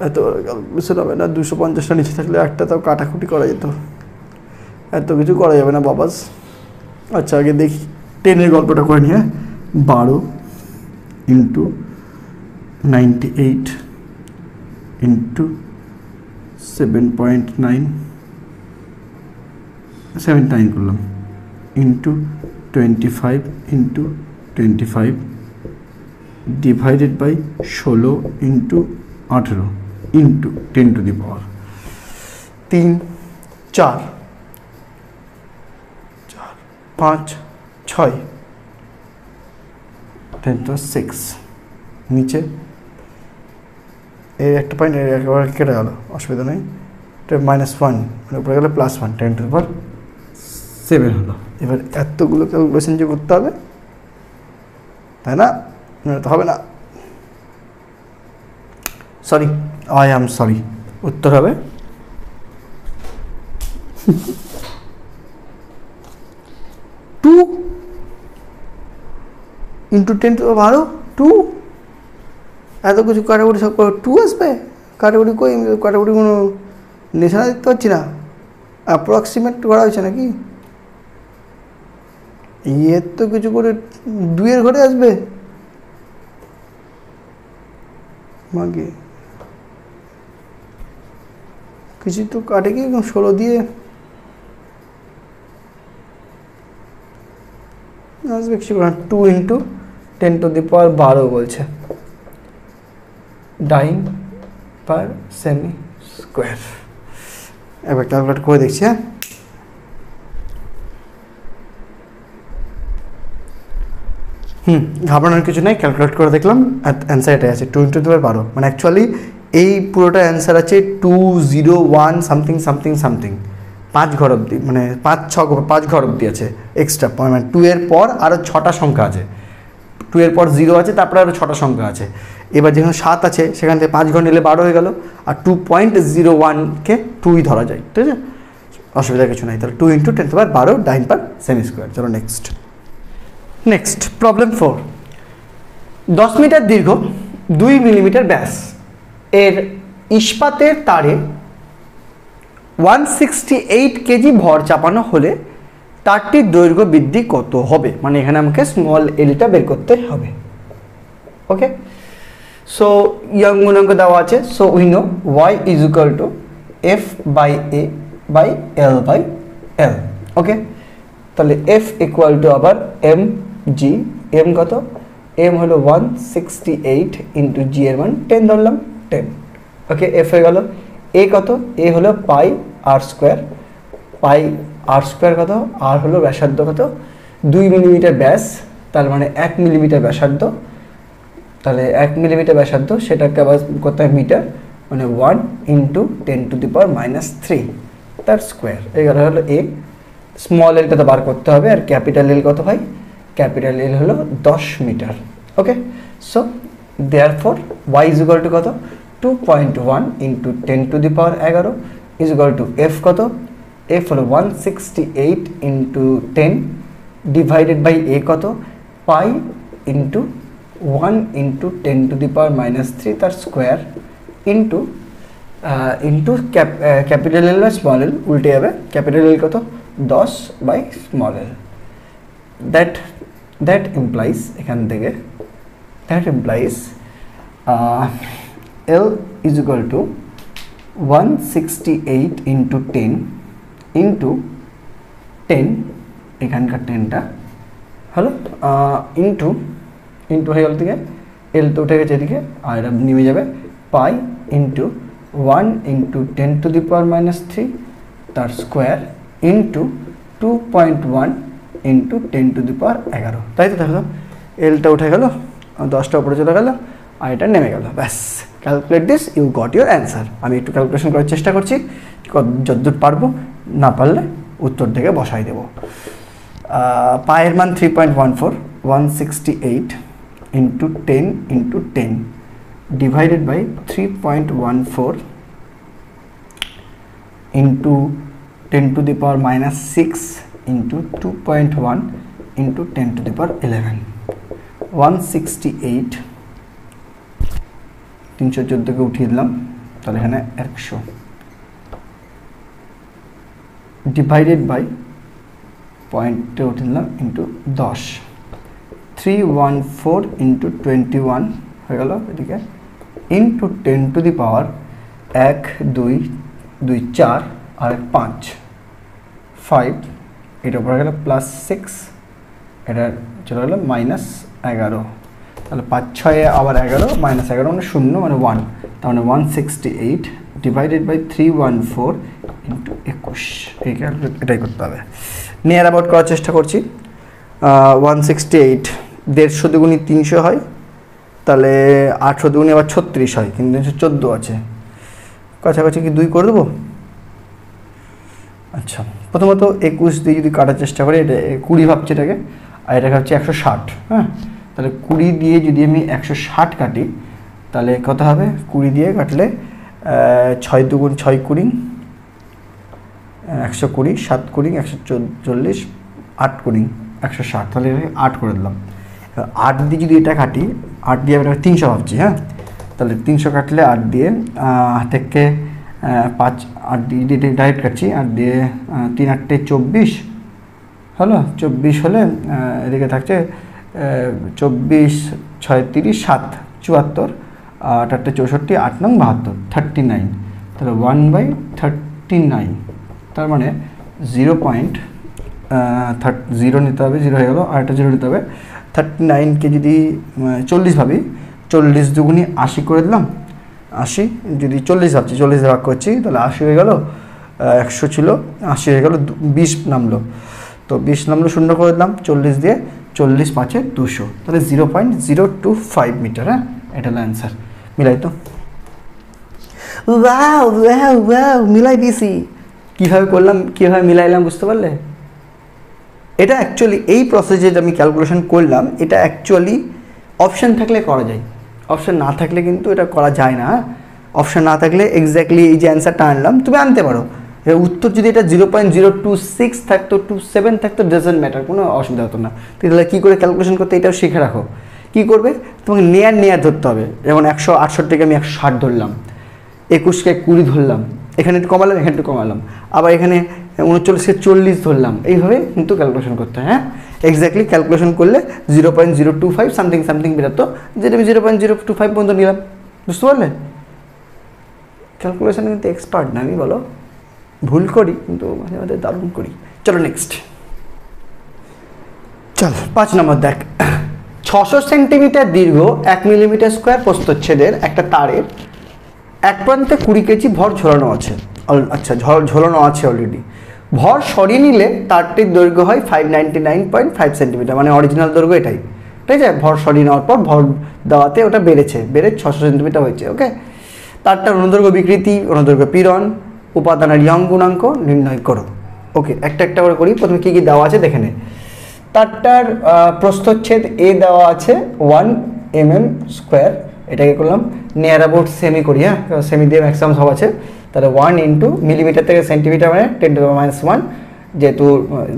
এত ক্যালকুলেশন হবে না, 250টা নিচে থাকলে একটা তাও কাটাকুটি করা যেত, এত কিছু করা যাবে না বাবাস। আচ্ছা আগে দেখি 10-এর গল্পটা করে নিয়ে, 12 ইন্টু 98 ইন্টু 7.9 করলাম into 25 into 25 divided by 16 into 18 into 10 to the power 3, 4, 5, 6, 10 to 6 নিচে এই একটা পয়েন্ট একেবারে কেটে গেল, অসুবিধা নেই, এটা -1 মানে উপরে গেলে +1, 10 টু দি পাওয়ার 7 হলো। এবার এতগুলো ক্যালকুলেশন যে করতে হবে তাই না, তো হবে না, সরি আই এম সরি, উত্তর হবে 2 ইন্টু 10 টু দি পাওয়ার 12, 2 এত কিছু কাটাকুটি সব টু আসবে, কাটাকুটি কই, কাটাকুটি কোনো নিশানা দেখতে পাচ্ছি না, অ্যাপ্রক্সিমেট করা হয়েছে নাকি, ইয়ের তো কিছু করে 2 ঘরে আসবে মাগে, কিছু তো কাটে কি 16 দিয়ে আসবে কিছু না। 2 × 10⁻12 বলছে ডাইন পার সেমি স্কোয়ার। এবার ক্যালকুলেট করে দেখছি। হ্যাঁ, ঘাবড়ানোর কিছু নেই, ক্যালকুলেট করে দেখলাম অ্যান্সার এটাই আছে 2 × 10⁻12। মানে অ্যাকচুয়ালি এই পুরোটা অ্যান্সার আছে 201 সামথিং সামথিং সামথিং, 5 ঘর অবধি, মানে 5 ঘর অবধি আছে এক্সট্রা, মানে 2 এর পর আরও 6টা সংখ্যা আছে, 2 এর পর 0 আছে, তারপরে আরও 6টা সংখ্যা আছে। এবার যেখানে 7 আছে সেখান থেকে 5 ঘর নিলে 12 হয়ে গেল, আর 2.01কে 2ই ধরা যায়, ঠিক আছে, অসুবিধা কিছু নাই। তাহলে 2 × 10⁻12 ডাইন পার সেমি স্কোয়ার। চলো নেক্সট প্রবলেম 4। 10 মিটার দীর্ঘ 2 মিলিমিটার ব্যাস এর ইস্পাতের তারে 168 কেজি ভর চাপানো হলে তারটির দৈর্ঘ্য বৃদ্ধি কত হবে, মানে এখানে আমাকে স্মল এলটা বের করতে হবে। ওকে, সো ইয়ং গুণাঙ্ক দেওয়া আছে, so we know y = f/a/l/l। ওকে, তাহলে f = আবার mg, m কত, m হলো 168 × g এর মান 10 ধরলাম, 10। ওকে, f হয়ে গেল, a কত, a হলো πr², πr² কত, r হলো ব্যাসার্ধ কত, 2 মিলিমিটার ব্যাস, তার মানে 1 মিলিমিটার ব্যাসার্ধ, তাহলে 1 মিলিমিটার ব্যাসার্ধ সেটাকে আবার করতে হয় মিটার, মানে 1 × 10⁻³ তার স্কোয়ার। এগুলো হলো a। স্মল এলটা তো বার করতে হবে, আর ক্যাপিটাল এল কত ভাই, ক্যাপিটাল এল হলো 10 মিটার। ওকে, সো দেয়ারফর y = কত, 2.1 × 10⁻11 f কত, f হলো 168 × 10 ডিভাইডেড বাই a কত, পাই × 1 × 10⁻³ তার স্কোয়ার ইন্টু ক্যাপিটাল এল বা স্মল এল উল্টে যাবে, ক্যাপিটাল এল কত, 10 by small L. That implies এখান থেকে L = 168 × 10 × 10, এখানকার 10টা হলো ইন্টু হয়ে গেল থেকে এল তো উঠে গেছে এদিকে, আর এটা নেমে যাবে, পাই × 1 × 10⁻³ তার স্কোয়ার ইন্টু 2.1 × 10⁻11। তাই তো, দেখো এলটা উঠে গেল, 10টা উপরে চলে গেল, আর এটা নেমে গেল, ব্যাস। Calculate this, you got your answer. আমি একটু ক্যালকুলেশন করার চেষ্টা করছি, যতদূর পারবো, না পারলে উত্তর থেকে বসাই দেবো। পায়ের মান 3.14, 168 × 10 × 10 ডিভাইডেড বাই 3.14 × 10⁻6 × 2.1 × 10⁻11। 168 314কে উঠিয়ে দিলাম, তাহলে এখানে 100 ডিভাইডেড বাই পয়েন্টে উঠিয়ে দিলাম ইন্টু 10, 314 × 21 হয়ে গেল এদিকে, ইন্টু 10⁻1 2 2 4 আর 5 5, এটা পড়ে গেল +6, এটা চলে গেল -11, তাহলে 5 6 আবার 11 -11 মানে 0 মানে 1, তার মানে 168 ডিভাইডেড বাই 314 × 21। এটাই করতে হবে। নিয়ার অ্যাবাউট করার চেষ্টা করছি। 168 150 দুগুণী 300 হয়, তাহলে 800 দুগুণী আবার 36 হয়, কিন্তু 14 আছে, কাছাকাছি কি 2 করে দেবো। আচ্ছা, প্রথমত 21 দিয়ে যদি কাটার চেষ্টা করি, এটা 20 ভাবছি এটাকে, আর এটাকে হচ্ছে 160। হ্যাঁ, তাহলে 20 দিয়ে যদি আমি 160 কাটি, তাহলে কত হবে, 20 দিয়ে কাটলে 6 দুগুণ 6 20, 120, 7 20, 140, 8 20, 160, তাহলে 8 করে দিলাম। 8 দিয়ে যদি এটা কাটি, 8 দিয়ে আমি 300 ভাবছি। হ্যাঁ, তাহলে 300 কাটলে 8 দিয়ে 8 থেকে 5 8 দিয়ে ডাইরেক্ট কাটছি, 8 দিয়ে 3 8 24 হলো, 24 হলে এদিকে থাকছে 24 6 30 7 74, 8 8 64, 8 9 72, 39। তাহলে 1/39, তার মানে 0.0 নিতে হবে, 0 হয়ে গেল, আর একটা 0 নিতে হবে। 39কে যদি 40 ভাবি, 40 দুগুণি 80 করে দিলাম, 80 যদি 40 ভাবছি, 40 ভাগ করছি, তাহলে 80 হয়ে গেল, 100 ছিল 80 হয়ে গেল, 20 নামলো, তো 20 নামলো, শূন্য করে দিলাম, 40 দিয়ে 40 5 200, তাহলে 0.025 মিটার। হ্যাঁ, এটা হলো অ্যান্সার। মিলাই তো, ওয়াও ওয়াও ওয়াও, মিলাই দিয়েছি। কীভাবে করলাম, কীভাবে মিলাইলাম বুঝতে পারলে? এটা অ্যাকচুয়ালি এই প্রসেসে আমি ক্যালকুলেশন করলাম, এটা অ্যাকচুয়ালি অপশান থাকলে করা যায়, অপশান না থাকলে কিন্তু এটা করা যায় না। অপশান না থাকলে এক্স্যাক্টলি এই যে অ্যান্সারটা আনলাম তুমি আনতে পারো, উত্তর যদি এটা 0.026 থাকতো, 27 থাকতো, ডাজন্ট ম্যাটার, কোনো অসুবিধা হতো না। তাহলে কী করে ক্যালকুলেশন করতে, এটাও শিখে রাখো। কী করবে, তোমাকে নেয়ার ধরতে হবে। যেমন 168 আমি 160 ধরলাম, 21কে 20 ধরলাম, এখানে একটু কমালাম, এখানে একটু কমালাম, আবার এখানে 39কে 40 ধরলাম, এইভাবে কিন্তু ক্যালকুলেশন করতে হয়। হ্যাঁ, এক্স্যাক্টলি ক্যালকুলেশন করলে 0.025 সামথিং সামথিং বেরোতো, যেটা আমি 0.025 পর্যন্ত নিলাম। বুঝতে পারলে? ক্যালকুলেশন কিন্তু এক্সপার্ট না আমি, বলো, ভুল করি কিন্তু মাঝে মাঝে দারুণ করি। চলো নেক্সট, চল 5 নম্বর দেখ। 600 সেন্টিমিটার দীর্ঘ 1 মিলিমিটার স্কোয়ার প্রস্থচ্ছেদের একটা তারের এক প্রান্তে 20 কেজি ভর ঝোলানো আছে। আচ্ছা, ঝোলানো আছে অলরেডি। ভর সরিয়ে নিলে তারটির দৈর্ঘ্য হয় 599.5 সেন্টিমিটার, মানে অরিজিনাল দৈর্ঘ্য এটাই, ঠিক আছে? ভর সরিয়ে নেওয়ার পর ভর দেওয়াতে ওটা বেড়ে 600 সেন্টিমিটার হয়েছে। ওকে, তারটার অনুদৈর্ঘ্য বিকৃতি, অনুদৈর্ঘ্য পীড়ন, উপাদানের ইয়ং গুণাঙ্ক নির্ণয় করো। ওকে, একটা একটা করে করি। প্রথমে কী কী দেওয়া আছে দেখে নে। তারটার প্রস্থচ্ছেদ এ দেওয়া আছে 1 mm স্কোয়ার, এটাকে করলাম নিয়ার অ্যাবাউট সেমি করি। হ্যাঁ, সেমি দিয়ে ম্যাক্সিমাম সব আছে। তাহলে 1 ইন্টু মিলিমিটার থেকে সেন্টিমিটার, মানে 10 টু দি পাওয়ার -1, যেহেতু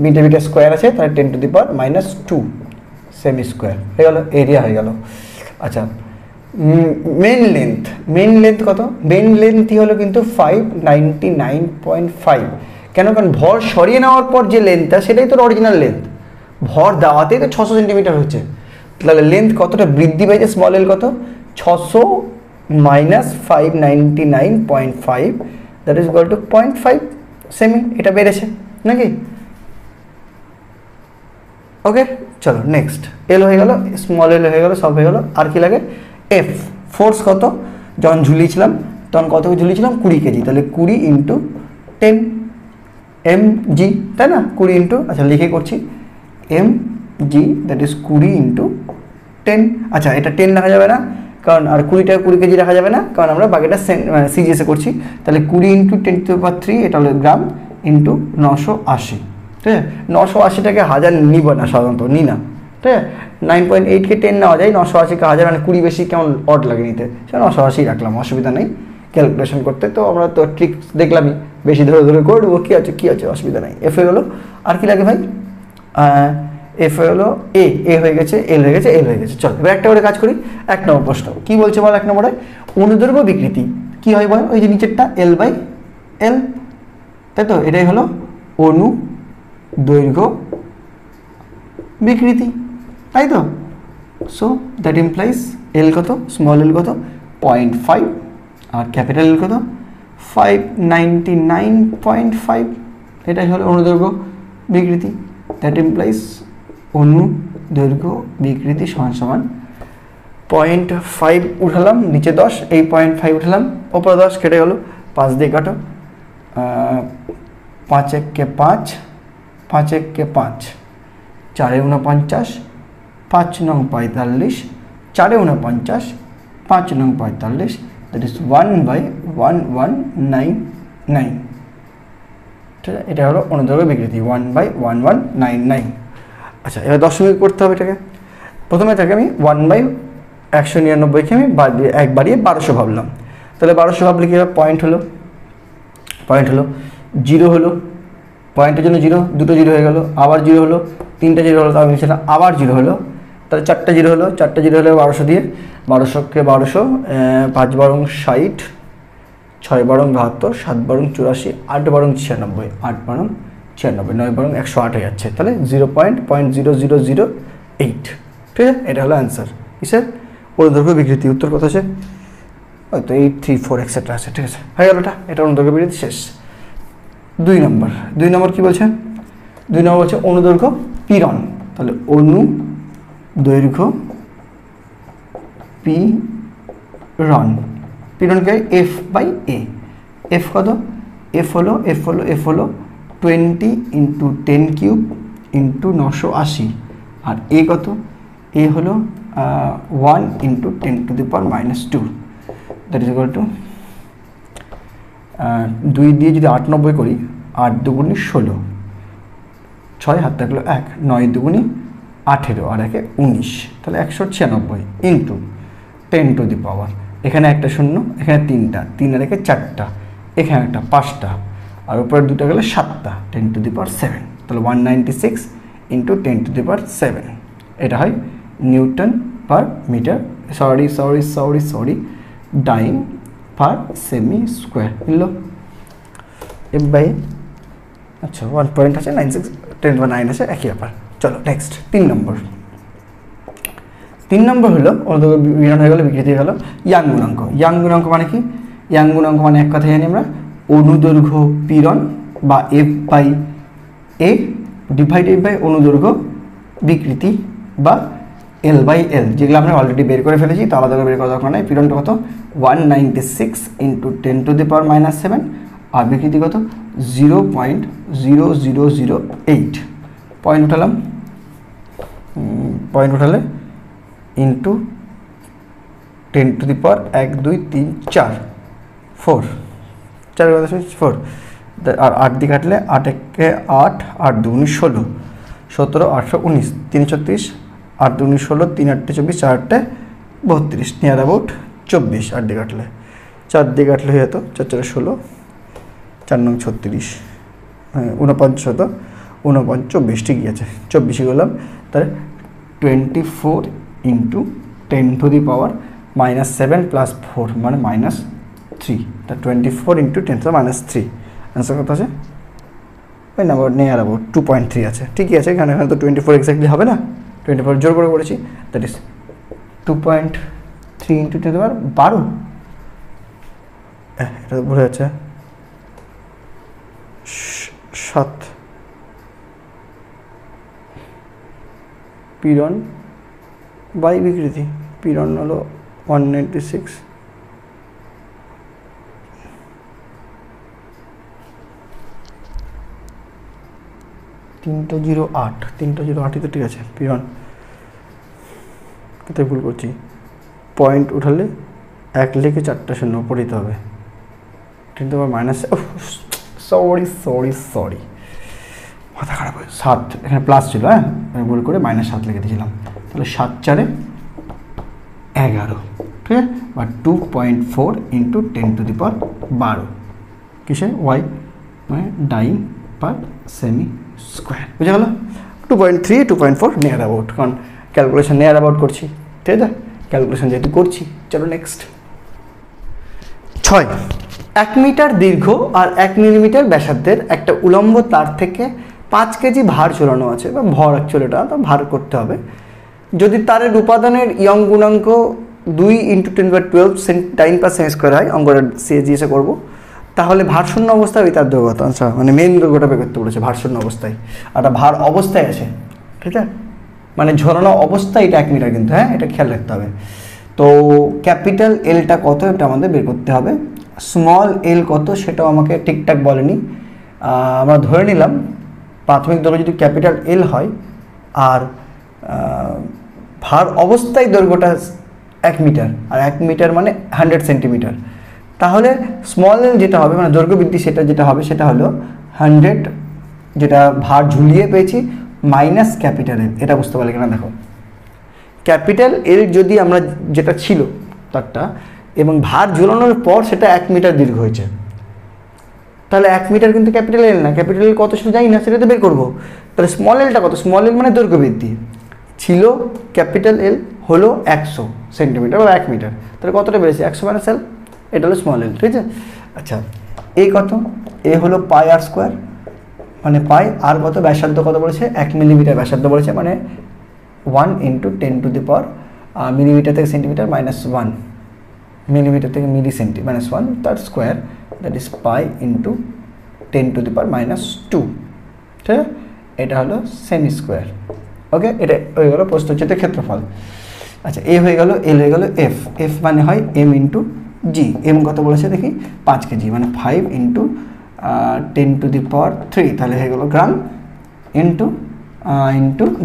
মিলিমিটার স্কোয়ার আছে তাহলে 10 to the power -2 semi square হয়ে গেল, এরিয়া হয়ে গেল। আচ্ছা, মেন লেন্থ কত? মেন লেন্থই হলো কিন্তু 599.5। কেন? কারণ ভর সরিয়ে নেওয়ার পর যে লেন্থটা সেটাই তোর অরিজিনাল লেন্থ, ভর দেওয়াতেই তো 600 সেন্টিমিটার হচ্ছে। তাহলে লেন্থ কতটা বৃদ্ধি পেয়েছে? স্মল এল কত? 600 minus 599.5, that is equal two 0.5 semi. এটা বেড়েছে নাকি? ওকে, চলো নেক্সট। এল হয়ে গেল, স্মল এল হয়ে গেল, সব হয়ে গেল। আর কি লাগে? এফ, ফোর্স কত? যখন ঝুলিয়েছিলাম তখন কত ঝুলিয়েছিলাম? 20 কেজি, তাহলে 20 ইন্টু 10 mg, তাই না? 20 ইন্টু, আচ্ছা লিখে করছি, mg, দ্যাট ইজ 20 ইন্টু 10। আচ্ছা, এটা 10 রাখা যাবে না, কারণ আর 20 কেজি রাখা যাবে না, কারণ আমরা বাকিটা সিজিএসে করছি। তাহলে 20 ইন্টু 10⁻³ এটা হলো গ্রাম, ইন্টু 980। ঠিক আছে, 980টাকে 1000 নিব না, সাধারণত নিই না। ঠিক আছে, 9.8কে 10 নেওয়া যায়, 980কে 1000, মানে 20 বেশি কেমন অড লাগে নিতে, সে 980 রাখলাম, অসুবিধা নেই ক্যালকুলেশন করতে। তো আমরা তো ট্রিক্স দেখলামই, বেশি ধরে ধরে করে দেবো, কী আছে অসুবিধা নেই। এফ হয়ে গেলো। আর কি লাগে ভাই? এফ হয়ে গেলো, এ হয়ে গেছে, এল হয়ে গেছে, এল হয়ে গেছে। চল এবার একটা করে কাজ করি। 1 নম্বর প্রশ্ন কী বলছে বল? 1 নম্বরে অনুদৈর্ঘ্য বিকৃতি কী হয় বল? ওই যে নিচেরটা L/L, তাই তো? এটাই হলো অনুদৈর্ঘ্য বিকৃতি, তাই তো? সো দ্যাট ইমপ্লাইজ এল কত? স্মল এল কত? 0.5, আর ক্যাপিটাল এল কত? 599.5। এটাই হলো অনুদৈর্ঘ্য বিকৃতি। দ্যাট ইমপ্লাইজ অনুদৈর্ঘ্য বিকৃতি সমান 0.5 উঠালাম, নিচে 10, এই 0.5 উঠালাম, ওপরে 10 কেটে গেলো, 5 দিয়ে কাটো, 5 1 5, 5 1 5, 4 49, 5 9 45, 4 49, 5 9 45, দ্যাট ইজ 1/1199। ঠিক আছে, এটা হলো অনুদৈর্ঘ্য বিকৃতি, 1/1199। আচ্ছা, এবার দশমিক করতে হবে এটাকে। প্রথমে থাকে আমি 1/199কে আমি 1 বাড়িয়ে 1200 ভাবলাম। তাহলে 1200 ভাবলে কী হবে? পয়েন্ট হলো, 0 হলো, পয়েন্টের জন্য 0, দুটো 0 হয়ে গেল, আবার 0 হলো, 3টে 0 হলো, তারপর সেটা আবার 0 হলো, তাহলে 4টা জিরো হলো, 4টা জিরো হলো 1200 দিয়ে, 1200কে 1200, 5 বারং 60, 6 বারং 72, 7 বারং 84, 8 বারং 96, 8 বারং 96, 9 বারং 108 হয়ে যাচ্ছে। তাহলে 0.0008, ঠিক আছে, এটা হলো অ্যান্সার। কিসের? অনুদৈর্ঘ্য বিকৃতি। উত্তর কত আছে? হয়তো 8, 3, 4 এক্সেট্রা আছে, ঠিক আছে, হয়ে গেল এটা অনুদৈর্ঘ্য বিকৃতি শেষ। 2 নম্বর কি বলছে? 2 নম্বর বলছে অনুদৈর্ঘ্য পীড়ন। তাহলে অনুদৈর্ঘ্য পীড়ন, পীড়নকে F/A, F কত? F হলো 20 × 10³ × 980, আর A কত? A হলো 1 × 10⁻², দ্যাট ইজ ইকুয়াল টু 2 দিয়ে যদি 8 90 করি, 8 দুগুণি 16, 6 হাত থাকলো 1, 9 দুগুণি 18, আর 1 19, তাহলে 196 ইন্টু 10⁻, এখানে একটা শূন্য, এখানে 3টা, 3 আর 1 4টা, এখানে একটা 5টা, আর উপরে 2টা গেলে 7টা, 10⁻7, তাহলে 196 × 10⁻7, এটা হয় নিউটন পার মিটার, সরি ডাইন পার সেমি স্কোয়ার। মিলল? F/A, আচ্ছা 1 পয়েন্ট আছে, 96 10⁻9 আছে, একই ব্যাপার। চলো নেক্সট 3 নম্বর। 3 নম্বর হলো অনুদৈর্ঘ্য পীড়ন হয়ে গেল, বিকৃতি হয়ে গেল। ইয়াং গুণাঙ্ক মানে কি? ইয়াং গুণাঙ্ক মানে এক কথায় জানি আমরা অনুদৈর্ঘ্য পীড়ন বা F/A ডিভাইডেড বাই অনুদৈর্ঘ্য বিকৃতি বা L/L, যেগুলো আমরা অলরেডি বের করে ফেলেছি, তো আলাদা করে বের করা দরকার নাই। পীড়নটা কত? 196 × 10⁻7, আর বিকৃতি কত? 0.0008। পয়েন্ট উঠালাম, ইন্টু 10⁻1 2 3 4 4 4, আর 8 দিয়ে কাটলে 8 1 8, 8 2 16, 17 8 19, 3 8 2 16, 3 8 24, 4 8 32, নিয়ার অ্যাবাউট 24। 8 দিয়ে কাটলে 4 দিয়ে কাটলে হয়ে যেত 4 4 16, 4 9 36, 49 24, ঠিকই আছে, 24 করলাম। তাহলে 24 × 10⁻7 + 4 মানে -3, তা 24 × 10⁻3, অ্যান্সার কত আছে? ওই নাম্বার নিয়ার অ্যাবাউট 2.3 আছে, ঠিকই আছে। এখানে তো 24 এক্স্যাক্টলি হবে না, 24 জোর করে করেছি, দ্যাট ইজ 2.3 × 10⁻12, এটা ভুলে যাচ্ছে 7। পীড়ন বাই বিকৃতি, পীড়ন হলো 196, তিনটা 08ই তো ঠিক আছে। পীড়ন কোথায় ভুল করছি? পয়েন্ট উঠালে 1 লিখে 4টা শূন্য উপরে দিতে হবে, কিন্তু আবার মাইনাস, সরি মাথা খারাপ হয়ে 7, এখানে প্লাস ছিল, হ্যাঁ আমি ভুল করে -7 লিখে দিয়েছিলাম। তাহলে 7 4 11, ঠিক আছে, বা 2.4 × 10⁻12, কিসে? ওয়াই মানে ডাইন পার সেমি স্কোয়ার, বুঝে গেল? 2.3 2.4 নিয়ার অ্যাবাউট, কারণ ক্যালকুলেশন নিয়ার অ্যাবাউট করছি, ঠিক আছে, ক্যালকুলেশন যেহেতু করছি। চলো নেক্সট 6। 1 মিটার দীর্ঘ আর 1 মিলিমিটার ব্যাসার্ধের একটা উলম্ব তার থেকে 5 কেজি ভার ঝোলানো আছে, বা ভর অ্যাকচুয়ালি এটা তো ভার করতে হবে। যদি তারের উপাদানের ইয়ং গুণাঙ্ক 2 × 10⁻12 টাইম পার সেমি স্কোয়ার হয়, অঙ্কটা জিএসে করবো, তাহলে ভারশূন্য অবস্থায় ওই তার দৈর্ঘ্য, আচ্ছা মানে মেন দৈর্ঘ্যটা বের করতে বলেছে ভারশূন্য অবস্থায়, আর ভার অবস্থায় আছে, ঠিক আছে, মানে ঝোলানো অবস্থায় এটা 1 মিটার কিন্তু, হ্যাঁ এটা খেয়াল রাখতে হবে। তো ক্যাপিটাল এলটা কত এটা আমাদের বের করতে হবে, স্মল এল কত সেটাও আমাকে ঠিকঠাক বলেনি, আমরা ধরে নিলাম প্রাথমিক দৈর্ঘ্য যদি ক্যাপিটাল এল হয় আর ভার অবস্থায় দৈর্ঘ্যটা 1 মিটার, আর 1 মিটার মানে 100 সেন্টিমিটার, তাহলে স্মল এল যেটা হবে মানে দৈর্ঘ্য বৃদ্ধি, সেটা যেটা হবে সেটা হলো 100, যেটা ভার ঝুলিয়ে পেয়েছি, মাইনাস ক্যাপিটাল এল। এটা বুঝতে পারলে কিনা দেখো, ক্যাপিটাল এল যদি আমরা যেটা ছিল তারটা, এবং ভার ঝুলানোর পর সেটা 1 মিটার দীর্ঘ হয়েছে, তাহলে 1 মিটার কিন্তু ক্যাপিটাল এল না, ক্যাপিটাল এল কত সেটা জানি না, সেটা তো বের করবো। তাহলে স্মল এলটা কত? স্মল এল মানে দৈর্ঘ্য বৃদ্ধি, ছিল ক্যাপিটাল এল, হলো 100 সেন্টিমিটার বা 1 মিটার, তাহলে কতটা বেড়েছে 100 মাইনাস এল, এটা হলো স্মল এল, ঠিক আছে। আচ্ছা এ কত, এ হলো পাই আর স্কোয়ার, মানে পাই আর কত ব্যাসার্ধ কত বলেছে 1 মিলিমিটার ব্যাসার্ধ বলেছে, মানে 1 ইন্টু 10⁻, মিলিমিটার থেকে সেন্টিমিটার -1, মিলিমিটার থেকে মিলি সেন্টি -1 তার square, that is pi into 10⁻², ঠিক আছে। এটা হলো সেমি স্কোয়ার, ওকে। এটা হয়ে গেল প্রস্থচ্ছেদের ক্ষেত্রফল। আচ্ছা এ হয়ে গেল, এল হয়ে গেল, এফ, এফ মানে হয় এম ইন্টু জি, এম কত বলেছে দেখি 5 কেজি, মানে 5 ইন্টু 10⁻³ তাহলে হয়ে গেল গ্রাম, ইন্টু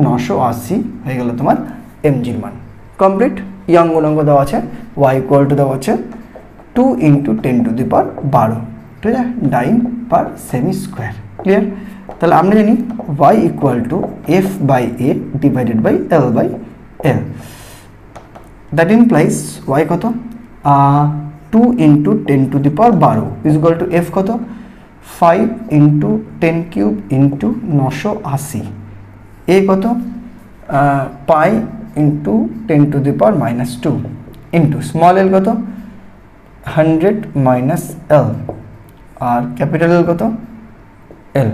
980 হয়ে গেল তোমার এমজির মান। কমপ্লিট। ইয়ং গুণাঙ্ক দেওয়া আছে, ওয়াই ইকুয়াল টু দেওয়া আছে 2 ইন্টু 10⁻12, ঠিক আছে, dyne per semi square. Clear. তাহলে আমরা জানি Y equal to F by A divided by L by L, that implies Y কত 2 into 10⁻12 is equal to F কত 5 ইন্টু 10³ ইন্টু 980, এ কত pi into 10⁻² into small L কত 100 মাইনাস এল, আর ক্যাপিটাল এল কত এল,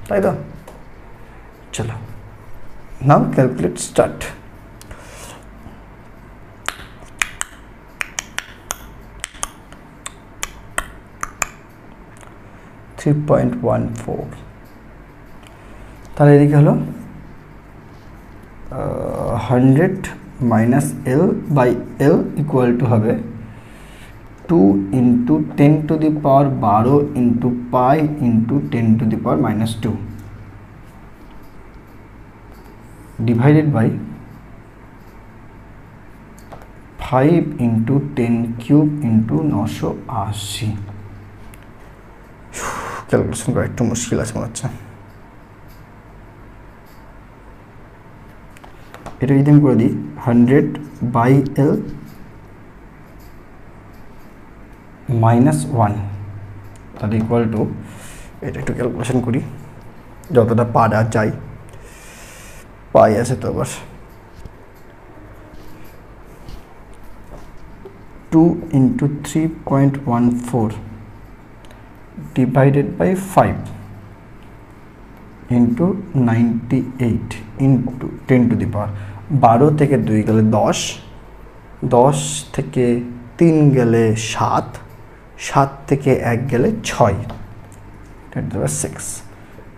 তাই তো। চলো নাও ক্যালকুলেট স্টার্ট। .14, তাহলে এদিকে হলো 100 minus L by L equal to হবে 2 into 10⁻12 into pi into 10⁻² divided by 5 into 10³ into 980। Calculation করা একটু মুশকিল আছে মনে হচ্ছে। এটা যদি আমি করে দিই 100 বাই এল -1, তাহলে ইকুয়াল টু, এটা একটু ক্যালকুলেশন করি যতটা পারা যায়, পাই আছে তো আবার 2 into 3.14 divided by 5 into 98 into 10⁻12 থেকে 2 গেলে 10, 10 থেকে 3 গেলে 7, 7 থেকে 1 গেলে 6, 10⁻6,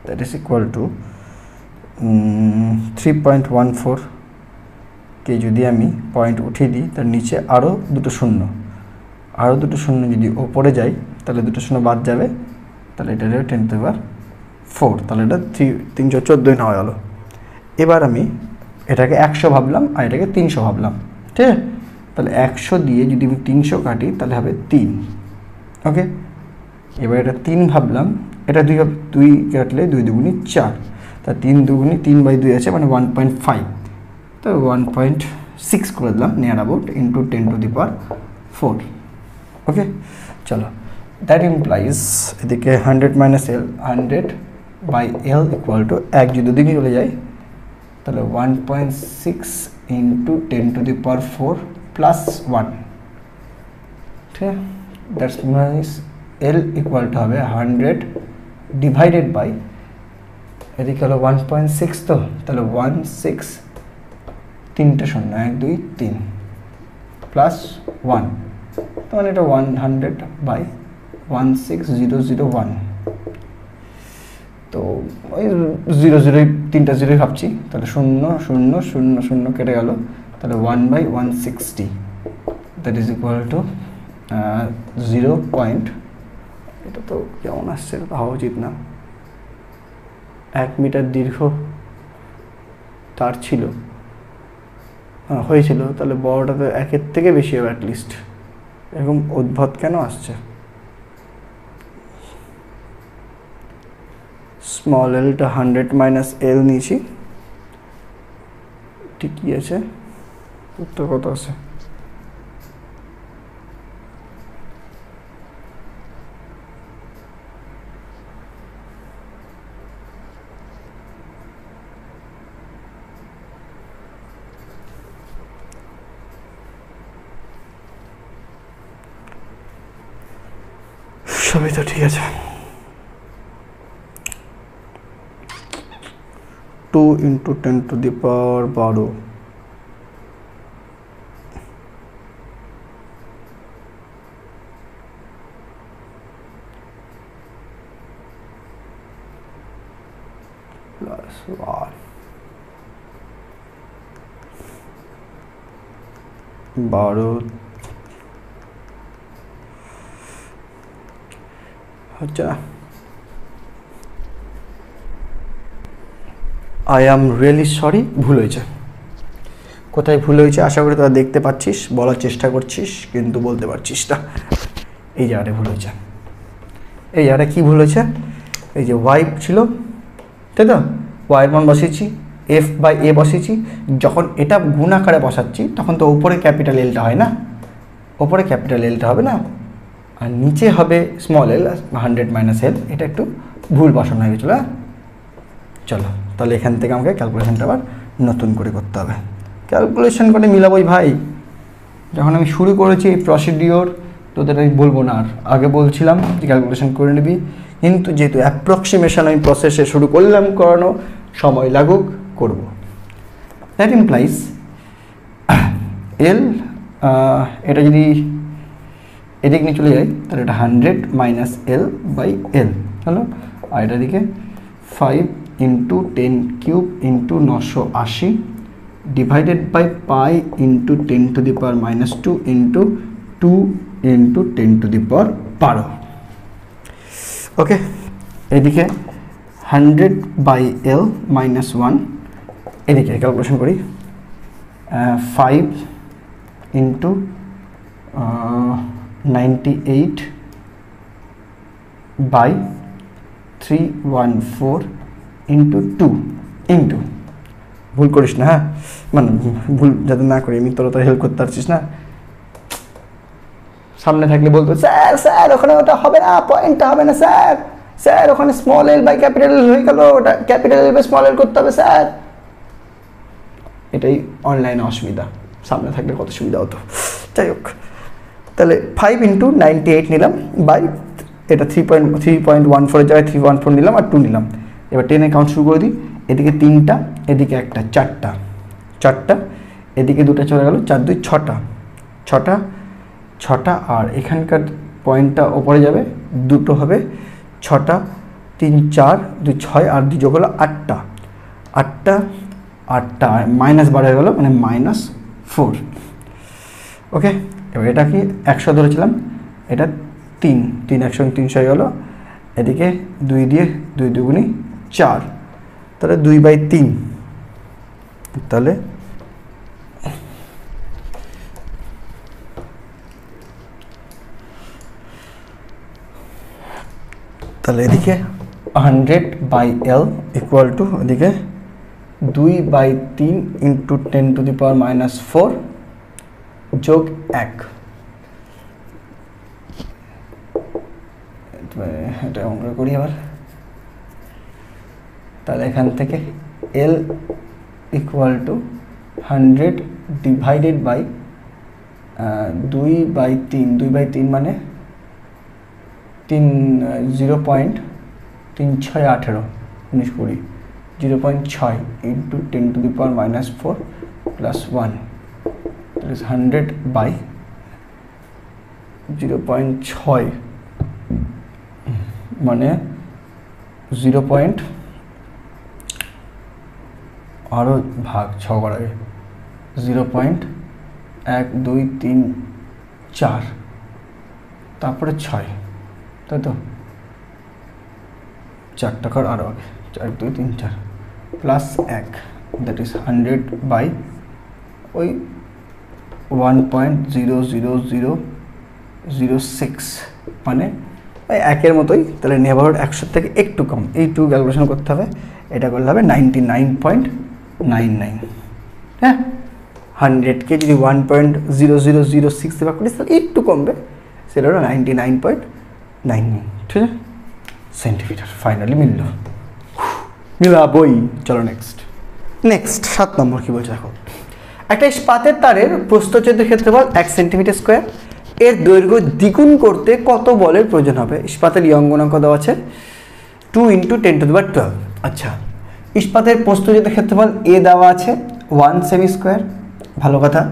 দ্যাট ইজ ইকুয়াল টু 3.14 কে যদি আমি পয়েন্ট উঠিয়ে দিই তার নিচে আরও দুটো শূন্য, আরও দুটো শূন্য যদি ওপরে যায় তাহলে দুটো শূন্য বাদ যাবে, তাহলে এটা 10⁻4, তাহলে এটা 314 নেওয়া গেল। এবার আমি এটাকে 100 ভাবলাম আর এটাকে 300 ভাবলাম, ঠিক আছে। তাহলে 100 দিয়ে যদি আমি 300 কাটি তাহলে হবে 3, ওকে। এবার এটা 3 ভাবলাম, এটা 2 কাটলে 2 দুগুণি 4, তা 3 দুগুণি 3/2 আছে, মানে 1.5, তো 1.6 করে দিলাম নিয়ার অ্যাবাউট ইন্টু 10⁻4, ওকে। চলো, দ্যাট ইমপ্লাইজ এদিকে 100 minus L, 100 by L equal to 1 যদি দুদিকে চলে যায় তাহলে 1.6 ইন্টু 10⁻4 প্লাস 1, ঠিক আছে। That's means L equal to হবে 100 ডিভাইডেড বাই, এদিকে হলো 1.6, তো তাহলে 16, 3টে শূন্য 1 2 3 প্লাস 1, তো মানে এটা 100 বাই 16001, তো ওই 0 3টা 0 ভাবছি, তাহলে 0 0 0 0 কেটে গেল, তাহলে 1/160, দ্যাট ইজ ইকুয়াল টু 0. এটা তো কেমন আসছে, ভাবা উচিত না, 1 মিটার দীর্ঘ তার ছিল, হয়েছিল, তাহলে বড়টা তো 1-এর থেকে বেশি হবে অ্যাটলিস্ট, এরকম উদ্ভট কেন আসছে। স্মল এলটা 100 মাইনাস এল নিয়েছি, ঠিকই আছে, উত্তর কত আছে, সবই তো ঠিক আছে। 2 × 10⁻12 plus 1 12 হচ্ছে না। আই অ্যাম রিয়েলি সরি, ভুল হয়েছে। কোথায় ভুল হয়েছে আশা করি তোরা দেখতে পাচ্ছিস, বলার চেষ্টা করছিস কিন্তু বলতে পারছিস না। এই জায়গাটা ভুল হয়েছে। এই জায়গাটা কী ভুল হয়েছে? এই যে ওয়াই ছিল, তাই তো, ওয়াইয়ের মান বসিয়েছি, F/A বসিয়েছি। যখন এটা গুণ আকারে বসাচ্ছি তখন তো ওপরে ক্যাপিটাল এলটা হয় না, ওপরে ক্যাপিটাল এলটা হবে না, আর নিচে হবে স্মল এল, 100 - L। এটা একটু ভুল বসানো হয়ে গেছিলো। চলো তাহলে এখান থেকে আমাকে ক্যালকুলেশনটা আবার নতুন করে করতে হবে। ক্যালকুলেশন করে মিলাবোই ভাই। যখন আমি শুরু করেছি এই প্রসিডিওর, তোদের আমি বলবো না, আর আগে বলছিলাম যে ক্যালকুলেশন করে নিবি, কিন্তু যেহেতু অ্যাপ্রক্সিমেশন আমি প্রসেসে শুরু করলাম করানো, সময় লাগুক করব। দ্যাট ইমপ্লাইজ এল, এটা যদি এদিক নিয়ে চলে যায় তাহলে এটা 100 - L/L হলো, আর এটা দিকে 5 × 10³ × 980 ডিভাইডেড বাই পাই × 10⁻² × 2 × 10⁻12। ওকে, এদিকে 100/L - 1, এদিকে ক্যালকুলেশন করি 5 × 98/314 × 2 ইন্টু, ভুল করিস না হ্যাঁ, মানে ভুল যাতে না করি আমি, তোরা তো হেল্প করতে পারছিস না। সামনে থাকলে বলতো স্যার স্যার ওখানে ওটা হবে না, পয়েন্টটা হবে না স্যার, স্যার ওখানে small L by capital L হয়ে গেল, ওটা capital L by small L করতে হবে স্যার। এটাই অনলাইনে অসুবিধা, সামনে থাকলে কত সুবিধা হতো। যাই হোক, তাহলে 5 × 98 নিলাম বাই, এটা 3.14 জায়গায় 314 নিলাম আর 2 নিলাম। এবার 10 কাউন্ট শুরু করে দিই। এদিকে 3টা, এদিকে একটা, 4টা, এদিকে 2টা চলে গেল, 4 × 2 = 6টা, আর এখানকার পয়েন্টটা ওপরে যাবে, দুটো হবে 6টা, 3 4 2 6 আর 2 যোগ হলো 8টা, -12 হয়ে গেল, মানে -4। ওকে, এবার এটা কি 100 ধরেছিলাম, এটা 3 100 300 হয়ে গেল। এদিকে 2 দিয়ে 2 × 2 = 4, তাহলে 2/3। তাহলে এদিকে 100/L = এদিকে 2/3 × 10⁻⁻4 যোগ 1। এটা অঙ্ক করি আবার। তাহলে এখান থেকে L = 100 ডিভাইডেড বাই 2/3 মানে 0.3618 19 20 0.6 × 10⁻⁻4 + 1, that is 100/0.6 মানে 0. আরও ভাগ 6 করা যায়, 0.1234, তারপরে 6, তাই তো 4 টাকার আরও আগে 4 2 3 4 প্লাস 1, দ্যাট ইজ 100/, ওই 1.00006 মানে ওই 1-এর মতোই। তাহলে নেভারহুড 100 থেকে একটু কম, এইটু ক্যালকুলেশন করতে হবে। এটা করলে হবে 99.99। হ্যাঁ, 100কে যদি 1.0006 ভাগ করিস তাহলে একটু কমবে, সেটা হলো 99.99, ঠিক আছে, সেন্টিমিটার। ফাইনালি মিলাবই। চলো নেক্সট 7 নম্বর কি বলছে দেখো। একটা ইস্পাতের তারের প্রস্থচ্ছেদের ক্ষেত্রফল 1 সেন্টিমিটার স্কোয়ার এর দৈর্ঘ্য দ্বিগুণ করতে কত বলের প্রয়োজন হবে? ইস্পাতের ইয়ং গুণাঙ্ক দেওয়া আছে 2 × 10⁻12। আচ্ছা, ইস্পাতের প্রস্তুত ক্ষেত্রফল এ দেওয়া আছে 1 সেমি স্কোয়ার, ভালো কথা।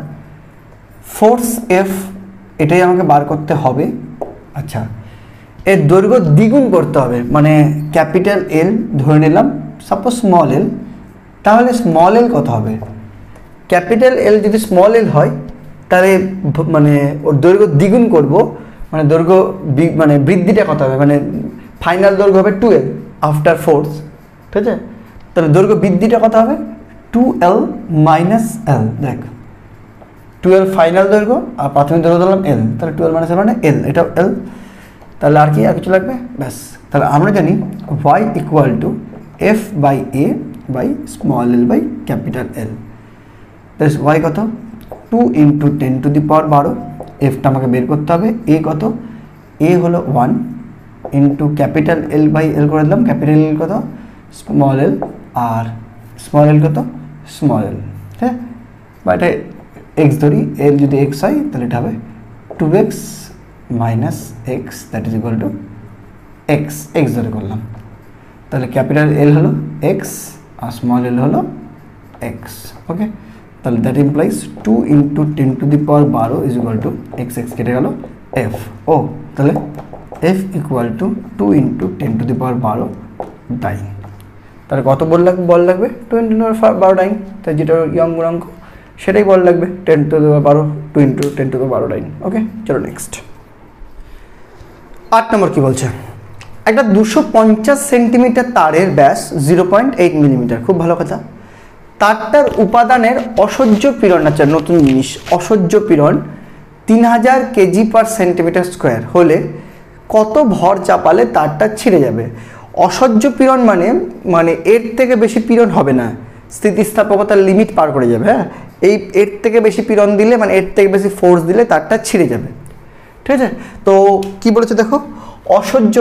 ফোর্স এফ, এটাই আমাকে বার করতে হবে। আচ্ছা, এর দৈর্ঘ্য দ্বিগুণ করতে হবে, মানে ক্যাপিটাল এল ধরে নিলাম, সাপোজ স্মল এল, তাহলে স্মল এল কত হবে? ক্যাপিটাল এল যদি স্মল এল হয় তাহলে মানে ওর দৈর্ঘ্য দ্বিগুণ করব, মানে দৈর্ঘ্য মানে বৃদ্ধিটা কত হবে, মানে ফাইনাল দৈর্ঘ্য হবে 2L আফটার ফোর্স, ঠিক আছে? তাহলে দৈর্ঘ্য বৃদ্ধিটা কত হবে? 2L - L। দেখ, 2L ফাইনাল দৈর্ঘ্য আর প্রাথমিক দৈর্ঘ্য ধরলাম L, তাহলে 2L - L মানে L, এটাও L। তাহলে আর কি, আর কিছু লাগবে? ব্যাস। তাহলে আমরা জানি y = F/A/L। তাহলে y কত? 2 × 10⁻12। এফটা আমাকে বের করতে হবে। এ কত? এ হলো 1 ইন্টু ক্যাপিটাল L/L করে দিলাম। ক্যাপিটাল এল কত? স্মল এল। আর স্মল এল কত? স্মল এল। হ্যাঁ, বা এটা এক্স ধরি, এল যদি এক্স হয় তাহলে এটা হবে 2x - x, that is equal two x. X ধরে করলাম, তাহলে ক্যাপিটাল এল হলো এক্স আর স্মল এল হলো এক্স। ওকে, তাহলে that implies 2 × 10⁻12 is equal two x. X কেটে গেল এফ। ও তাহলে এফ = 2 × 10⁻12 ডাইন। তাহলে কত বল লাগবে? 2 × 10⁻12 ডাইন। তাই যেটা ইয়ং গুণাঙ্ক সেটাই বল লাগবে 10⁻12, 2 × 10⁻12 ডাইন। ওকে, চলো নেক্সট। 8 নম্বর কি বলছে? একটা 250 সেন্টিমিটার তারের ব্যাস 0.8 মিলিমিটার। খুব ভালো কথা। তারটার উপাদানের অসহ্য পীড়ন, আচ্ছা নতুন জিনিস, অসহ্য পীড়ন 3000 kg/cm² হলে কত ভর চাপালে তারটা ছিঁড়ে যাবে? অসহ্য পীড়ন মানে এর থেকে বেশি পীড়ন হবে না, স্থিতিস্থাপকতার লিমিট পার করে যাবে। হ্যাঁ, এর থেকে বেশি পীড়ন দিলে, মানে এর থেকে বেশি ফোর্স দিলে তারটা ছিঁড়ে যাবে, ঠিক আছে? তো কি বলেছে দেখো, অসহ্য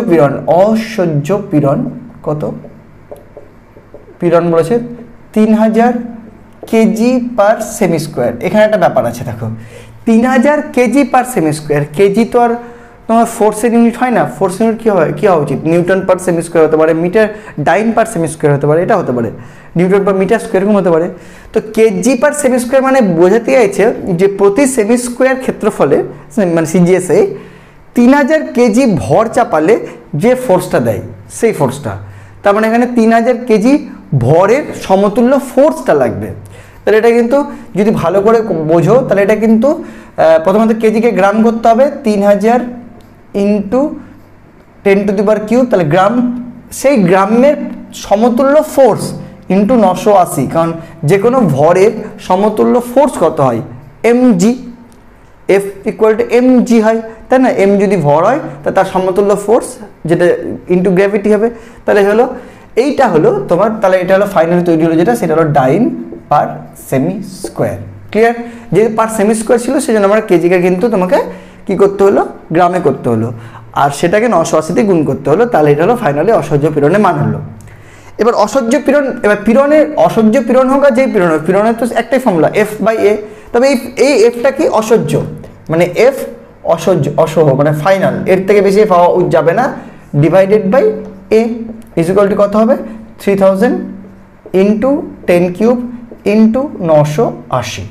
পীড়ন কত? পীড়ন বলেছে 3000 kg/cm²। এখানে একটা ব্যাপার আছে, দেখো 3000 kg/cm²। কেজি তো আর তোমার ফোর্সের ইউনিট হয় না। ফোর্স ইউনিট কী হওয়া উচিত? নিউটন/সেমি² হতে পারে, মিটার ডাইন/সেমি² হতে পারে, এটা হতে পারে নিউটন/মিটার স্কোয়ার, এরকম হতে পারে। তো kg/cm² মানে বোঝাতে চাইছে যে প্রতি সেমি² ক্ষেত্রফলে, মানে সিজিএসে 3000 কেজি ভর চাপালে যে ফোর্সটা দেয় সেই ফোর্সটা, তার মানে এখানে 3000 কেজি ভরের সমতুল্য ফোর্সটা লাগবে। তাহলে এটা কিন্তু যদি ভালো করে বোঝো তাহলে এটা কিন্তু প্রথমত কেজিকে গ্রাম করতে হবে, 3000 × 10⁻³ তাহলে গ্রাম, সেই গ্রামের সমতুল্য ফোর্স ইন্টু 980, কারণ যে কোনো ভরের সমতুল্য ফোর্স কত হয়? mg। F = mg হয়, তাই না? m যদি ভর হয় তা তার সমতুল্য ফোর্স যেটা ইন্টু গ্র্যাভিটি হবে। তাহলে হলো এইটা হলো তোমার, তাহলে এটা হলো ফাইনালি তৈরি হলো যেটা, সেটা হলো ডাইন/সেমি²। ক্লিয়ার? যে পার/সেমি² ছিল সেজন্য আমরা কেজিকে কিন্তু তোমাকে কি করতে হলো? গ্রামে করতে হলো, আর সেটাকে 980 গুণ করতে হলো। তাহলে এটা হলো ফাইনালি অসহ্য পীড়নের মান হলো। এবার অসহ্য পীড়ন, এবার পীড়নের অসহ্য পীড়ন হোক আর যেই পীড়ন হোক, পীড়নের তো একটাই ফর্মুলা F/A। তবে এই এফটা কি? অসহ্য, মানে এফ অসহ মানে ফাইনাল, এর থেকে বেশি পাওয়া যাবে না, /A ইজ ইকুয়াল টু কত হবে? 3000 × 10³ × 980।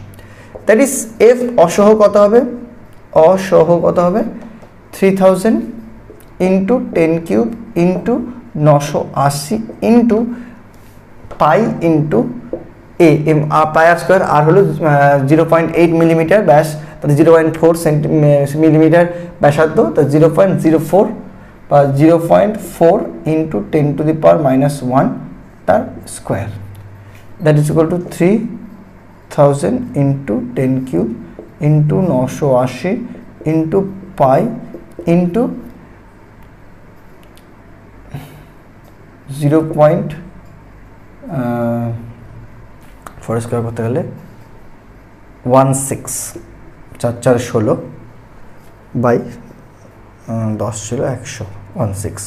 দ্যাট ইজ এফ অসহ কত হবে? অসহ কত হবে? 3000 × 10³ × 980 × পাই × A, πr², আর হলো 0.8 মিলিমিটার ব্যাস, তাহলে 0.4 মিলিমিটার ব্যাসার্ধ, তা 0.04 বা 0.4 × 10⁻⁻1 তার square, that is equal two 3000 × 10³ × 980 × pi × 0.4 square করতে গেলে 16, 4 × 4 = 16 বাই 10 ছিল 100, 16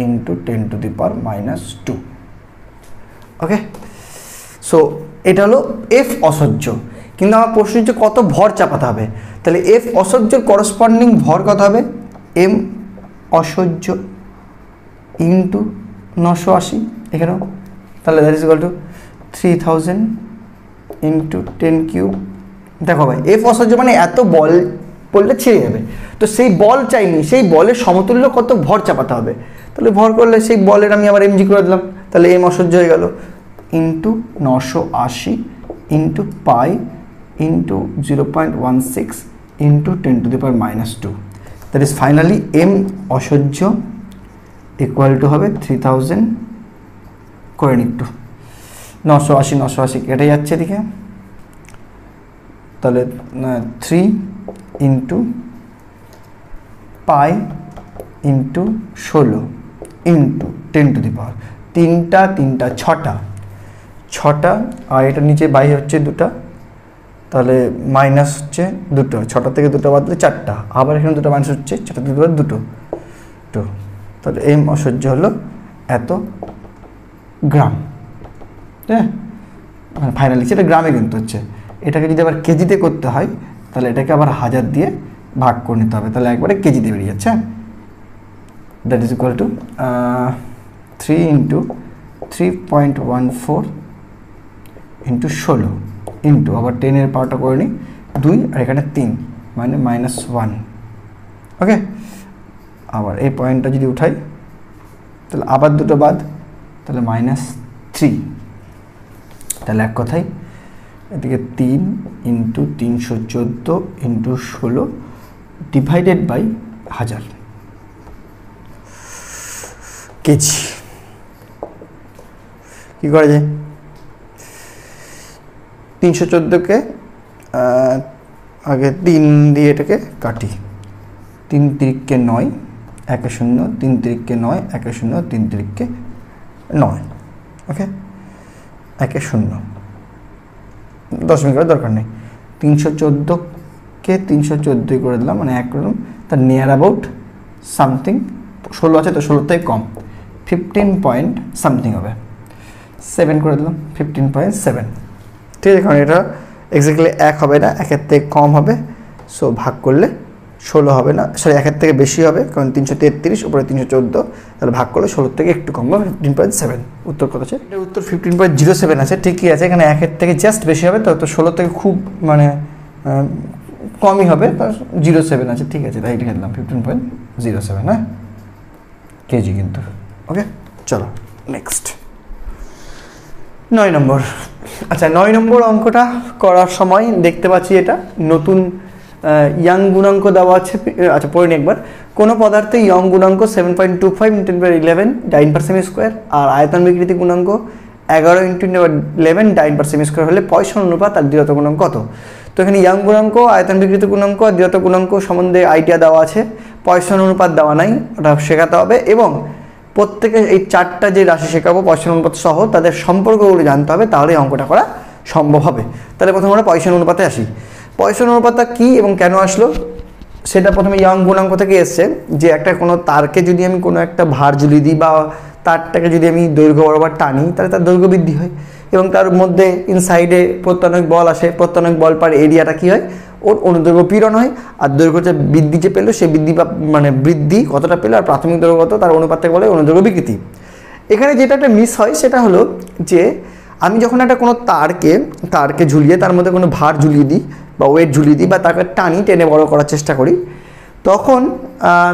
× 10⁻²। ওকে, সো এটা হলো এফ অসহ্য। কিন্তু আমার প্রশ্ন হচ্ছে কত ভর চাপাতে হবে। তাহলে এফ অসহ্যর করসপন্ডিং ভর কত হবে, এম অসহ্য ইন্টু 980 এখানেও, তাহলে that is equal two 3000 into 10 cube. দেখো ভাই এফ অসহ্য মানে এত বল পড়লে ছিঁড়ে যাবে, তো সেই বল চাইনি, সেই বলের সমতুল্য কত ভর চাপাতে হবে। তাহলে ভর করলে সেই বলের আমি আবার এমজি করে দিলাম, তাহলে এম অসহ্য হয়ে গেল into 980 into pi into 0.16 into 10⁻²। That is finally M অসহ্য ইকুয়াল টু হবে 3000 করে নি একটু, 980 কেটে যাচ্ছে এদিকে, তাহলে 3 ইন্টু পাই ইন্টু 16 ইন্টু 10⁻, 3টা 6টা, আর এটা নিচে বাই হচ্ছে 2টা, তাহলে মাইনাস হচ্ছে 2টো, 6টা থেকে 2টা বাদলে 4টা, আবার এখানে 2টা মাইনাস হচ্ছে 4টা থেকে 2টো, তাহলে এম অসহ্য হলো এত গ্রাম। হ্যাঁ ফাইনালি সেটা গ্রামে কিন্তু হচ্ছে, এটাকে যদি আবার কেজিতে করতে হয় তাহলে এটাকে আবার 1000 দিয়ে ভাগ করে নিতে হবে, তাহলে একবারে কেজিতে বেরিয়ে যাচ্ছে। That is equal two 3 into 3.14 into 16 into আবার 10-এর পাওয়ারটা করে নিই 2, আর এখানে 3 মানে -1। ওকে, আবার এই পয়েন্টটা যদি উঠাই তাহলে আবার 2টো বাদ, তাহলে -3। তাহলে এক কথায় এদিকে 3 into 314 into 16 divided by 1000 KG. কী করা যায়, 314কে আগে 3 দিয়ে এটাকে কাটি, 3 তিরিককে 9, 1 0, 3 তিরিককে 9, 1 0, 3 তিরিককে 9। ওকে, 1 0, 10 মিনিট করার দরকার নেই, 314কে 314 করে দিলাম, মানে 1 করলাম, তার নিয়ার অ্যাবাউট সামথিং 16 আছে, তো 16 থেকে কম 15 পয়েন্ট সামথিং হবে, 7 করে দিলাম, 15.7। ঠিক আছে, কারণ এটা এক্স্যাক্টলি 1 হবে না, 1-এর থেকে কম হবে, সো ভাগ করলে 16 হবে না, সরি 1-এর থেকে বেশি হবে, কারণ 333 উপরে 314, তাহলে ভাগ করলে 16 থেকে একটু কম হবে, 15.7। উত্তর কত আছে? এটা উত্তর 15.07 আছে, ঠিকই আছে, এখানে 1-এর থেকে জাস্ট বেশি হবে, তো 16 থেকে খুব মানে কমই হবে, 07 আছে, ঠিক আছে, তাই লিখে দিলাম 15.07। হ্যাঁ কেজি কিন্তু। ওকে চলো নেক্সট 9 নম্বর। আচ্ছা 9 নম্বর অঙ্কটা করার সময় দেখতে পাচ্ছি এটা নতুন ইয়ং গুণাঙ্ক দেওয়া আছে। আচ্ছা পড়ে নিই একবার। কোনো পদার্থে ইয়ং গুণাঙ্ক 7.25 × 10⁻11 ডাইন/সেমি স্কোয়ার আর আয়তন বিকৃতি গুণাঙ্ক 11 × 10⁻11 ডাইন/সেমি স্কোয়ার হলে পয়সন অনুপাত আর দৃঢ়তা গুণাঙ্ক কত? তো এখানে ইয়ং গুণাঙ্ক, আয়তন বিকৃতি গুণাঙ্ক আর দৃঢ়তা গুণাঙ্ক সম্বন্ধে আইডিয়া দেওয়া আছে, পয়সন অনুপাত দেওয়া নাই, ওটা শেখাতে হবে, এবং প্রত্যেকে এই 4টা যে রাশি শেখাবো পয়সন অনুপাত সহ তাদের সম্পর্কগুলো জানতে হবে, তাহলে অঙ্কটা করা সম্ভব হবে। তাহলে প্রথমে আমরা পয়সন অনুপাতে আসি। পয়সন অনুপাতটা কী এবং কেন আসলো সেটা প্রথমে ইয়ং গুণাঙ্ক থেকে এসছে, যে একটা কোনো তারকে যদি আমি কোনো একটা ভার ঝুলিয়ে দিই বা তারটাকে যদি আমি দৈর্ঘ্য বরাবর টানি তাহলে তার দৈর্ঘ্য বৃদ্ধি হয়, এবং তার মধ্যে ইনসাইডে প্রত্যানয়িক বল আসে, প্রত্যানয়িক বল পার এরিয়াটা কী হয়, ওর অনুদৈর্ঘ্য পীড়ন হয়, আর দৈর্ঘ্যটা বৃদ্ধি যে পেলো সে বৃদ্ধি বা মানে বৃদ্ধি কতটা পেলো আর প্রাথমিক দৈর্ঘ্য কত তার অনুপাতকে বলে অনুদৈর্ঘ্য বিকৃতি। এখানে যেটা একটা মিস হয় সেটা হলো যে আমি যখন একটা কোনো তারকে ঝুলিয়ে তার মধ্যে কোনো ভার ঝুলিয়ে দিই বা ওয়েট ঝুলিয়ে দিই বা তাকে টেনে বড় করার চেষ্টা করি, তখন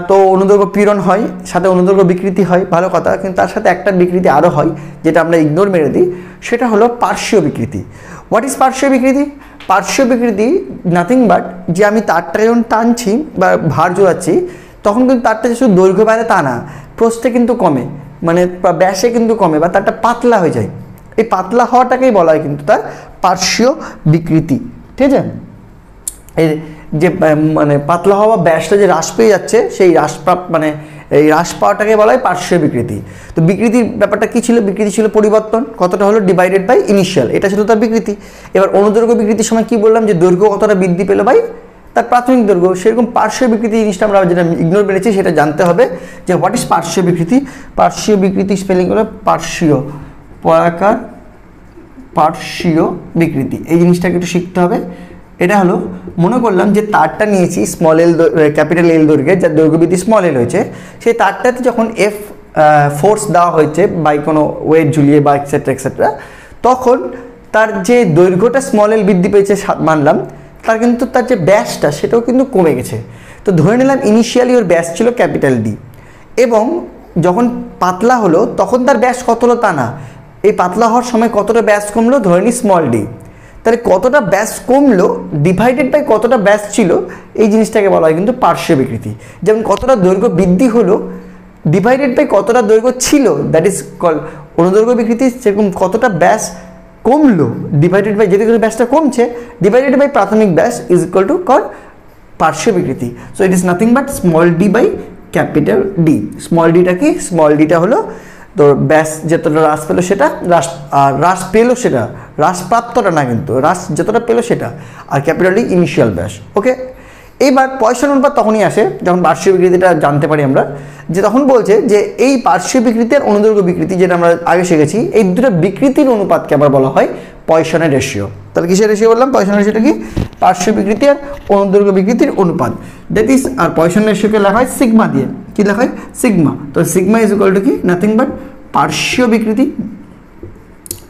তো অনুদৈর্ঘ্য পীড়ন হয়, সাথে অনুদৈর্ঘ্য বিকৃতি হয়, ভালো কথা, কিন্তু তার সাথে একটা বিকৃতি আরও হয় যেটা আমরা ইগনোর মেরে দিই, সেটা হলো পার্শ্বীয় বিকৃতি। হোয়াট ইজ পার্শ্বীয় বিকৃতি? পার্শ্বীয় বিকৃতি নাথিং বাট যে আমি তারটাকে যখন টানছি বা ভার জোড়াচ্ছি তখন কিন্তু তারটা যে শুধু দৈর্ঘ্য বাড়ে তা না, প্রস্থে কিন্তু কমে, মানে ব্যাসে কিন্তু কমে বা তারটা পাতলা হয়ে যায়। এই পাতলা হওয়াটাকেই বলা হয় কিন্তু তার পার্শ্বীয় বিকৃতি। ঠিক আছে, এই যে মানে পাতলা হওয়া ব্যাসটা যে হ্রাস পেয়ে যাচ্ছে সেই এই হ্রাস পাওয়াটাকে বলা হয় পার্শ্বীয় বিকৃতি। তো বিকৃতির ব্যাপারটা কী ছিল? বিকৃতি ছিল পরিবর্তন, কতটা হলো ডিভাইডেড বাই ইনিশিয়াল, এটা ছিল তার বিকৃতি। এবার অনুদৈর্ঘ্য বিকৃতির সময় কি বললাম, যে দৈর্ঘ্য কতটা বৃদ্ধি পেলো বাই তার প্রাথমিক দৈর্ঘ্য। সেরকম পার্শ্বীয় বিকৃতি জিনিসটা আমরা যেটা ইগনোর মেরেছি সেটা জানতে হবে যে হোয়াট ইজ পার্শ্বীয় বিকৃতি। পার্শ্বীয় বিকৃতি স্পেলিং হলো পার্শ্বীয়, পয়াকার পার্শ্বীয় বিকৃতি। এই জিনিসটাকে একটু শিখতে হবে। এটা হলো, মনে করলাম যে তারটা নিয়েছি স্মল এল, ক্যাপিটাল এল দৈর্ঘ্যের, যার দৈর্ঘ্যবৃদ্ধি স্মল এল হয়েছে, সেই তারটাতে যখন এফ ফোর্স দেওয়া হয়েছে বাই কোনো ওয়েট ঝুলিয়ে বা এক্সেট্রা এক্সেট্রা, তখন তার যে দৈর্ঘ্যটা স্মল এল বৃদ্ধি পেয়েছে মানলাম, তার কিন্তু তার যে ব্যাসটা সেটাও কিন্তু কমে গেছে। তো ধরে নিলাম ইনিশিয়ালি ওর ব্যাস ছিল ক্যাপিটাল ডি, এবং যখন পাতলা হলো তখন তার ব্যাস কত হলো তা না, এই পাতলা হওয়ার সময় কতটা ব্যাস কমলো ধরে নিই স্মল ডি, তাহলে কতটা ব্যাস কমলো ডিভাইডেড বাই কতটা ব্যাস ছিল, এই জিনিসটাকে বলা হয় কিন্তু পার্শ্বীয় বিকৃতি। যেমন কতটা দৈর্ঘ্য বৃদ্ধি হলো ডিভাইডেড বাই কতটা দৈর্ঘ্য ছিল, দ্যাট ইজ কল অনুদৈর্ঘ্য বিকৃতি। সেরকম কতটা ব্যাস কমলো ডিভাইডেড বাই, যেহেতু ব্যাসটা কমছে, ডিভাইডেড বাই প্রাথমিক ব্যাস ইজ ইকুয়াল টু কল পার্শ্বীয় বিকৃতি। So it is nothing but small D by capital D. Small ডিটা কি, স্মল ডিটা হলো তো ব্যাস যতটা হ্রাস পেলো সেটা, হ্রাস পেলো সেটা, হ্রাসপ্রাপ্তটা না কিন্তু, হ্রাস যতটা পেলো সেটা, আর ক্যাপিটাল ডি ইনিশিয়াল ব্যাস। ওকে, এইবার পয়সন অনুপাত তখনই আসে যখন পার্শ্বীয় বিকৃতিটা জানতে পারি আমরা, যে তখন বলছে যে এই পার্শ্বীয় বিকৃতি আর অনুদৈর্ঘ্য বিকৃতি, যেটা আমরা আগে শিখেছি, এই দুটো বিকৃতির অনুপাতকে আবার বলা হয় পয়সনের রেশিও। তাহলে কিসের রেশিও বললাম? পয়সনের রেশিওটা কি? পার্শ্বীয় বিকৃতি আর অনুদৈর্ঘ্য বিকৃতির অনুপাত, দ্যাট ইজ, আর পয়সনের রেশিওকে লেখা হয় সিগমা দিয়ে। কি লেখা হয়? সিগমা। তো সিগমা ইজ ইকুয়াল টু কি? নাথিং বাট পার্শ্বীয় বিকৃতি,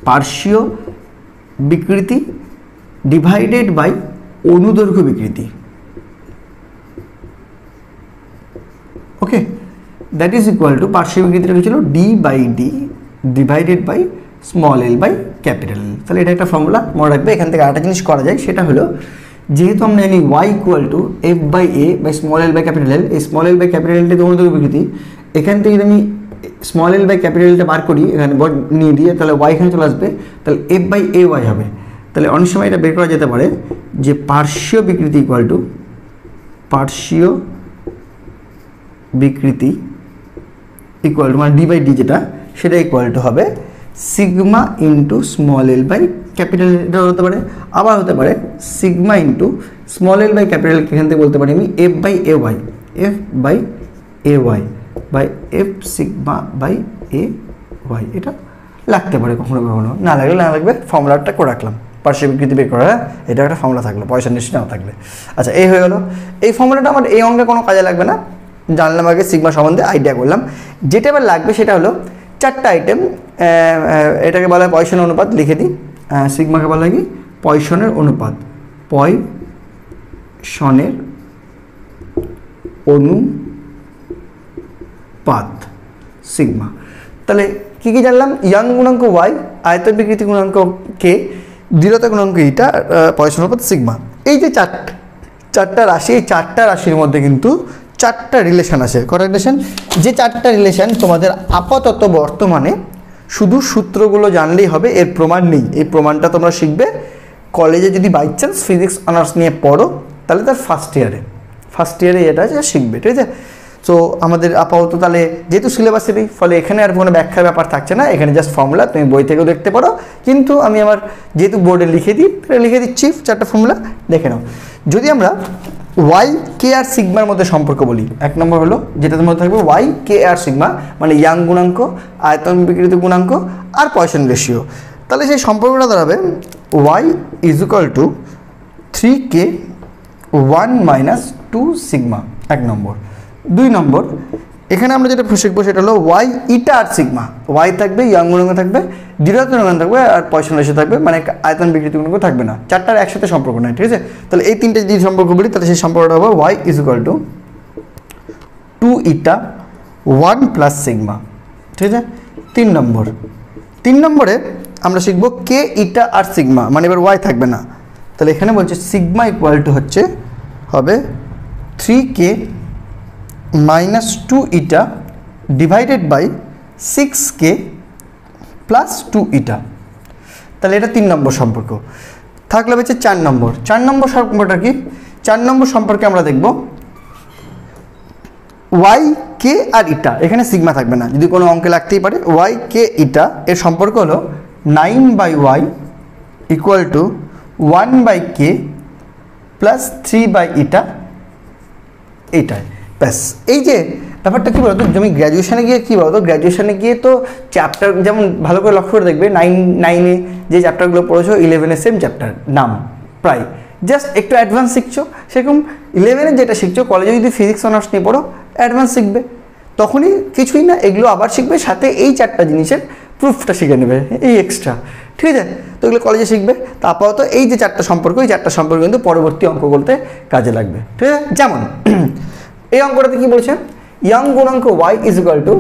পার্শ্বীয় বিকৃতি ডিভাইডেড বাই অনুদৈর্ঘ্য বিকৃতি। Okay, that is equal to পার্শ্বীয় বিকৃতিটা ছিল D by D divided by small L by capital L. তাহলে এটা একটা ফর্মুলা মনে রাখবে। এখান থেকে আরেকটা জিনিস করা যায়, সেটা হলো যেহেতু আমরা জানি Y equal to F by A by small L by capital L, এই স্মল এল বাই ক্যাপিটাল এলটা অনুদৈর্ঘ্য বিকৃতি, এখান থেকে যদি আমি স্মল এল বাই ক্যাপিটাল এলটা বার করি, এখানে নিয়ে দিয়ে, তাহলে ওয়াই এখানে চলে আসবে, তাহলে এফ বাই এ ওয়াই হবে। তাহলে অনেক সময় এটা বের করা যেতে পারে যে পার্শ্বীয় বিকৃতি ইকুয়াল টু, পার্শ্বীয় বিকৃতি ইকুয়াল টু মানে ডি বাই ডি যেটা, সেটা ইকুয়াল টু হবে sigma into small L by capital L. এটা হতে পারে, আবার হতে পারে sigma into small L by capital, এখান থেকে বলতে পারি আমি F by A Y, F by A Y by F sigma by A Y. এটা লাগতে পারে কখনো কখনো, না লাগলে না লাগবে, ফর্মুলাটা করে রাখলাম পার্শ্বীয় বিকৃতি বের করা। এটা একটা ফর্মুলা থাকলো, পয়সা নিশ্চয় নাও থাকলে। আচ্ছা, এই হয়ে গেল। এই ফর্মুলাটা আমার এই অঙ্কে কোনো কাজে লাগবে না, জানলাম আগে সিগমা সম্বন্ধে আইডিয়া করলাম। যেটা এবার লাগবে সেটা হলো চারটা আইটেম, এটাকে বলা হয় পয়সনের অনুপাত, লিখে দিই। সিগমাকে বলা হয় কি? পয়সনের অনুপাত, পয়সনের অনুপাত সিগমা। তাহলে কী কী জানলাম? ইয়াং গুণাঙ্ক ওয়াই, আয়তন বিকৃতি গুণাঙ্ক কে, দৃঢ়তা গুণাঙ্ক ইটা, পয়সনের অনুপাত সিগমা। এই যে চারটা রাশি, এই চারটা রাশির মধ্যে কিন্তু চারটা রিলেশন আছে। কটা রিলেশন? যে চারটা রিলেশন তোমাদের আপাতত বর্তমানে শুধু সূত্রগুলো জানলেই হবে, এর প্রমাণ নেই। এই প্রমাণটা তোমরা শিখবে কলেজে যদি বাই চান্স ফিজিক্স অনার্স নিয়ে পড়ো, তাহলে তার ফার্স্ট ইয়ারে এটা আছে শিখবে, ঠিক আছে? তো আমাদের আপাতত তাহলে যেহেতু সিলেবাসে নেই, ফলে এখানে আর কোনো ব্যাখ্যার ব্যাপার থাকছে না, এখানে জাস্ট ফর্মুলা, তুমি বই থেকেও দেখতে পারো, কিন্তু আমি আমার যেহেতু বোর্ডে লিখে দিই, লিখে দিচ্ছি চারটা ফর্মুলা, দেখে নাও। যদি আমরা ওয়াই কে আর সিগমার মধ্যে সম্পর্ক বলি, এক নম্বর হলো যেটার মধ্যে থাকবে ওয়াই কে আর সিগমা, মানে ইয়াং গুণাঙ্ক, আয়তন বিকৃতি গুণাঙ্ক আর পয়সন রেশিও। তাহলে সেই সম্পর্কটা দাঁড়াবে Y is equal to 3k 1 minus 2 sigma, এক নম্বর। দুই নম্বর, এখানে আমরা যেটা শিখবো সেটা হলো ওয়াই ইটা আর সিগমা। ওয়াই থাকবে, ইয়াং গুণাঙ্ক থাকবে, দৃঢ়তা গুণাঙ্ক থাকবে, আর পয়সন রেশিও থাকবে, মানে আয়তন বিকৃতি গুণাঙ্ক থাকবে না। চারটার একসাথে সম্পর্ক নেই, ঠিক আছে? তাহলে এই তিনটে যদি সম্পর্ক বলি, তাহলে সেই সম্পর্কটা হবে Y is equal to 2 eta 1 plus sigma, ঠিক আছে? তিন নম্বরে আমরা শিখবো কে ইটা আর সিগমা, মানে এবার ওয়াই থাকবে না। তাহলে এখানে বলছে সিগমা ইকুয়াল টু হবে 3k minus 2 eta divided by 6k plus 2 eta. তাহলে এটা 3 নম্বর সম্পর্ক। থাকলে হচ্ছে 4 নম্বর সম্পর্কটা কি? 4 নম্বর সম্পর্কে আমরা দেখব ওয়াই কে আর ইটা, এখানে সিগমা থাকবে না, যদি কোনো অঙ্কে লাগতেই পারে। ওয়াই কে ইটা এর সম্পর্ক হলো 9 by Y equal to 1 by K plus 3 by eta, এইটাই ব্যাস। এই যে ব্যাপারটা কী বলতো, তুমি গ্র্যাজুয়েশনে গিয়ে কী বলতো, গ্র্যাজুয়েশনে গিয়ে তো চ্যাপ্টার যেমন ভালো করে লক্ষ্য করে দেখবে, নাইনে যে চ্যাপ্টারগুলো পড়েছো 11-এ সেম চ্যাপ্টার নাম প্রায়, জাস্ট একটু অ্যাডভান্স শিখছো। সেরকম 11-এ যেটা শিখছো কলেজে যদি ফিজিক্স অনার্স নিয়ে পড়ো অ্যাডভান্স শিখবে, তখনই কিছুই না এগুলো আবার শিখবে, সাথে এই 4টা জিনিসের প্রুফটা শিখে নেবে এই এক্সট্রা, ঠিক আছে? তো এগুলো কলেজে শিখবে। তো আপাতত এই যে 4টা সম্পর্ক, এই 4টা সম্পর্ক কিন্তু পরবর্তী অঙ্ক করতে কাজে লাগবে, ঠিক আছে? যেমন এই অঙ্কটাতে কী বলছে, ইয়ং গুণাঙ্ক y is equal two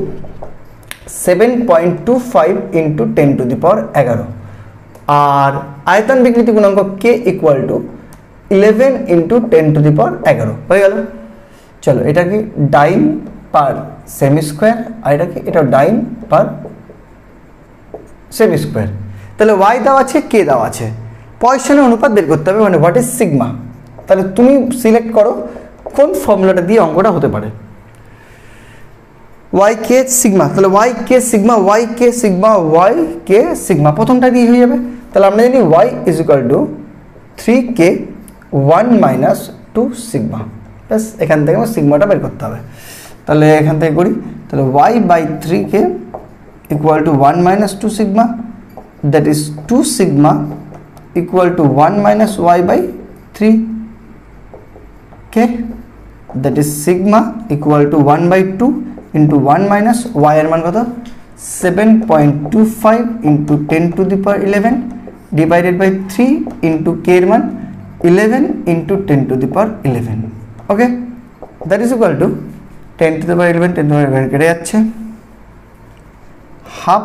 7.25 into 10⁻11, আর আয়তন বিকৃতি গুণাঙ্ক k ইকুয়াল টু 11 ইন্টু 10⁻11 হয়ে গেল। চলো এটা কি ডাইন পার সেমি স্কোয়ার, আর এটা কি, এটা ডাইন পার সেমি স্কোয়ার। তাহলে y দেওয়া আছে, k দেওয়া আছে, পয়সনের অনুপাত বের করতে হবে, মানে হোয়াট ইজ সিগমা। তাহলে তুমি সিলেক্ট করো কোন ফর্মুলাটা দিয়ে অঙ্কটা হতে পারে। y k সিগমা, তাহলে y k sigma, y k sigma, y k sigma প্রথমটা দিয়ে হয়ে যাবে। তাহলে আমরা জানি y is equal to 3k 1 minus 2 sigma, ব্যাস এখান থেকে আমার সিগমাটা বের করতে হবে। তাহলে এখান থেকে করি, তাহলে y by 3k equal to 1 minus 2 sigma, that is 2 sigma equal to 1 minus y by 3k, that is sigma equal to 1 by 2 into 1 minus y এর মান কত, 7.25 into 10⁻11 divided by 3 into k এর মান 11 into 10⁻11, okay? That is equal to 10⁻11, 10⁻11 কেটে যাচ্ছে, হাফ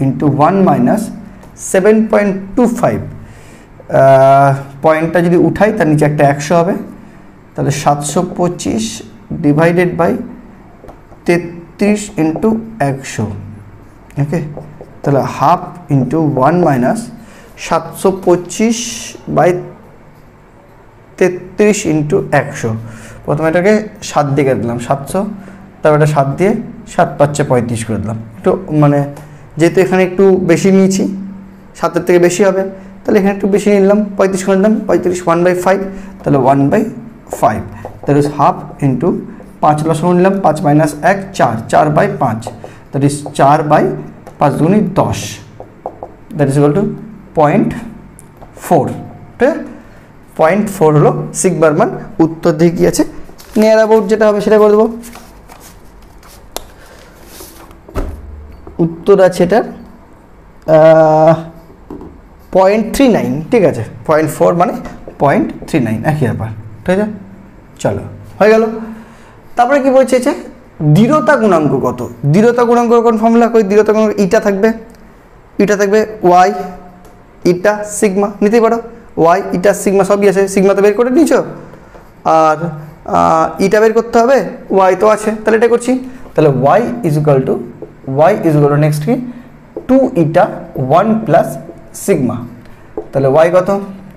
ইন্টু 1 মাইনাস 7.25, পয়েন্টটা যদি উঠাই তার নিচে একটা 100 হবে, তাহলে 725 ডিভাইডেড বাই 33 ইন্টু 100, ওকে? তাহলে half into 1 minus 725 by 33 into 100, প্রথমে এটাকে 7 দিয়ে কেটে দিলাম 700, তারপর এটা 7 দিয়ে 7×5 = 35 করে দিলাম। একটু মানে যেহেতু এখানে একটু বেশি নিয়েছি, 7-এর থেকে বেশি হবে, তাহলে এখানে একটু বেশি নিলাম, 35 করে দিলাম, 35 1/5, তাহলে 1/5, তাহলে হাফ ইন্টু 5 লসাগু নিলাম, 5 minus 1 4, 4/5, that is 4/5 × 10, that is equal two 0.4, ঠিক আছে? 0.4 হলো সিগমার মান। উত্তর দিয়ে কি আছে, নিয়ার অ্যাবাউট যেটা হবে সেটা করে দেবো। উত্তর আছে এটার 0.39, ঠিক আছে? 0.4 মানে 0.39, একই ব্যাপার, ঠিক আছে? চলো হয়ে গেল। তারপরে কি বলছে যে দৃঢ়তা গুণাঙ্ক কত, দৃঢ়তা গুণাঙ্ক কোন ফর্মুলা করি, দৃঢ়তা গুণাঙ্ক ইটা থাকবে, y ইটা সিগমা নিতেই পারো, y ইটা সিগমা সবই আছে, সিগমা তো বের করে নিয়েছো, আর ইটা বের করতে হবে, y তো আছে, তাহলে এটা করছি। তাহলে y is equal two next কি 2 ইটা 1 প্লাস সিগমা, তাহলে y কত,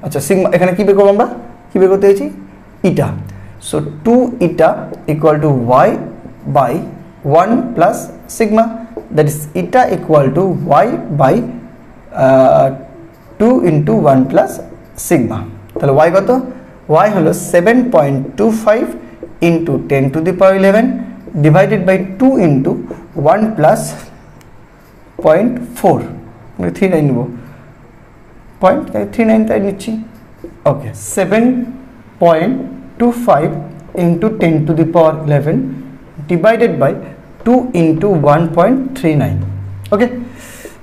আচ্ছা সিগমা এখানে কি বের করবো আমরা, কি বের করতে চাইছি, eta. So 2 eta equal to y by 1 plus sigma, that is eta equal to y by 2 into 1 plus sigma. তাহলে y কত, y হলো 7.25 into 10⁻11 divided by 2 into 1 plus 0.4, 39 নেব, 0.39 তাই নিচ্ছি, okay? 7.25 into 10⁻11 divided by 2 into 1.39, okay?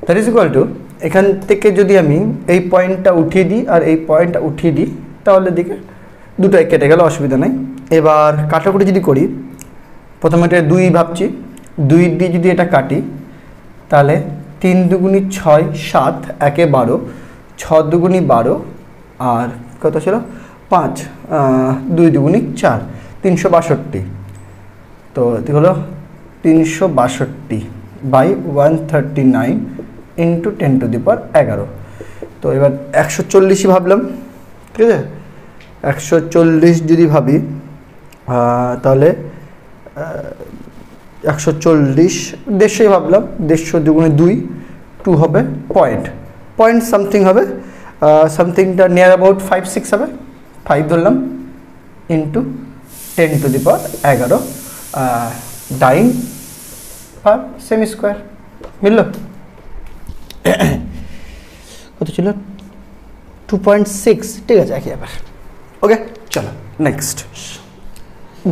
That is equal to, এখান থেকে যদি আমি এই পয়েন্টটা উঠিয়ে দিই আর এই পয়েন্টটা উঠিয়ে দিই, তাহলে দিকে দুটোই কেটে গেল, অসুবিধা নাই। এবার কাটাকুটি যদি করি, প্রথমে এটা 2 ভাবছি, 2 দিয়ে যদি এটা কাটি, তাহলে 3 দুগুণী 6, 7 একে 12, 6 দুগুণী 12, আর কত ছিল 5, 2 দুগুণী 4, 362, তো এটি হলো 362 বাই 139 ইন্টু 10⁻11। তো এবার 140ই ভাবলাম, ঠিক আছে? 140 যদি ভাবি, তাহলে 140 150ই ভাবলাম, 150 দুগুণে 2, 2 হবে পয়েন্ট সামথিং হবে, সামথিংটা নিয়ার অ্যাবাউট 5-6 হবে, 5 ধরলাম ইন্টু 10⁻11, ডাইন পার সেমি স্কোয়ার। বুঝলো? কত ছিল? 2.6। ঠিক আছে, একই ব্যাপার। ওকে, চলো নেক্সট।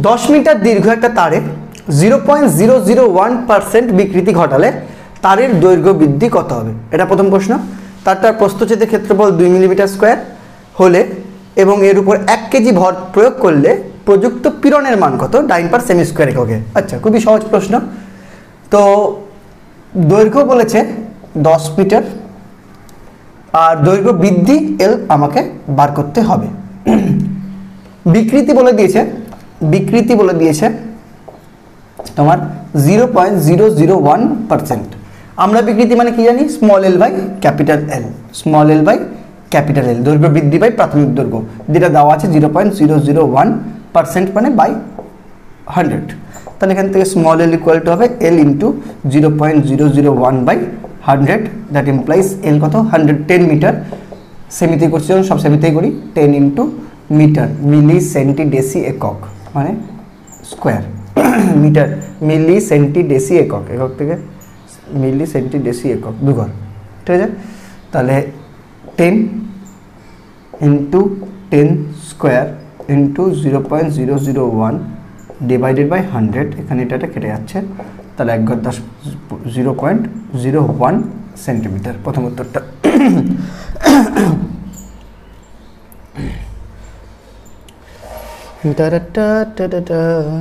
10 মিটার দীর্ঘ একটা তারে 0.001% বিকৃতি ঘটালে তারের দৈর্ঘ্য বৃদ্ধি কত হবে? এটা প্রথম প্রশ্ন। তারটার প্রস্থচ্ছেদের ক্ষেত্রফল 2 মিলিমিটার স্কোয়ার হলে এবং এর উপর 1 কেজি ভর প্রয়োগ করলে প্রযুক্ত পীড়নের মান কত ডাইন পার সেমি স্কোয়ার এককে? আচ্ছা, খুবই সহজ প্রশ্ন। তো দৈর্ঘ্য বলেছে 10 মিটার আর দৈর্ঘ্য বৃদ্ধি এল আমাকে বার করতে হবে। বিকৃতি বলে দিয়েছে তোমার 0.001%। আমরা বিকৃতি মানে কি জানি? Small L by capital L, small L by capital L, দৈর্ঘ্য বৃদ্ধি বাই প্রাথমিক দৈর্ঘ্য, যেটা দেওয়া আছে 0.001% মানে বাই 100। তাহলে এখান থেকে স্মল এল ইকুয়াল টু হবে এল ইন্টু 0.001/100, দ্যাট ইমপ্লাইজ এল কত? 110 মিটার। সেমিতে করছি, সব সেমিতেই করি। 10 ইন্টু মিটার, মিলি সেন্টি ডেসি একক মানে স্কোয়ার, মিটার মিলি সেন্টি ডেসি একক, একক থেকে মিলি সেন্টি ডেসি একক, দুঘর। ঠিক আছে, তাহলে 10 into 10 square into 0.001 divided by 100, এখানে এটা কেটে যাচ্ছে, তাহলে 0.01 সেন্টিমিটার প্রথম উত্তরটা।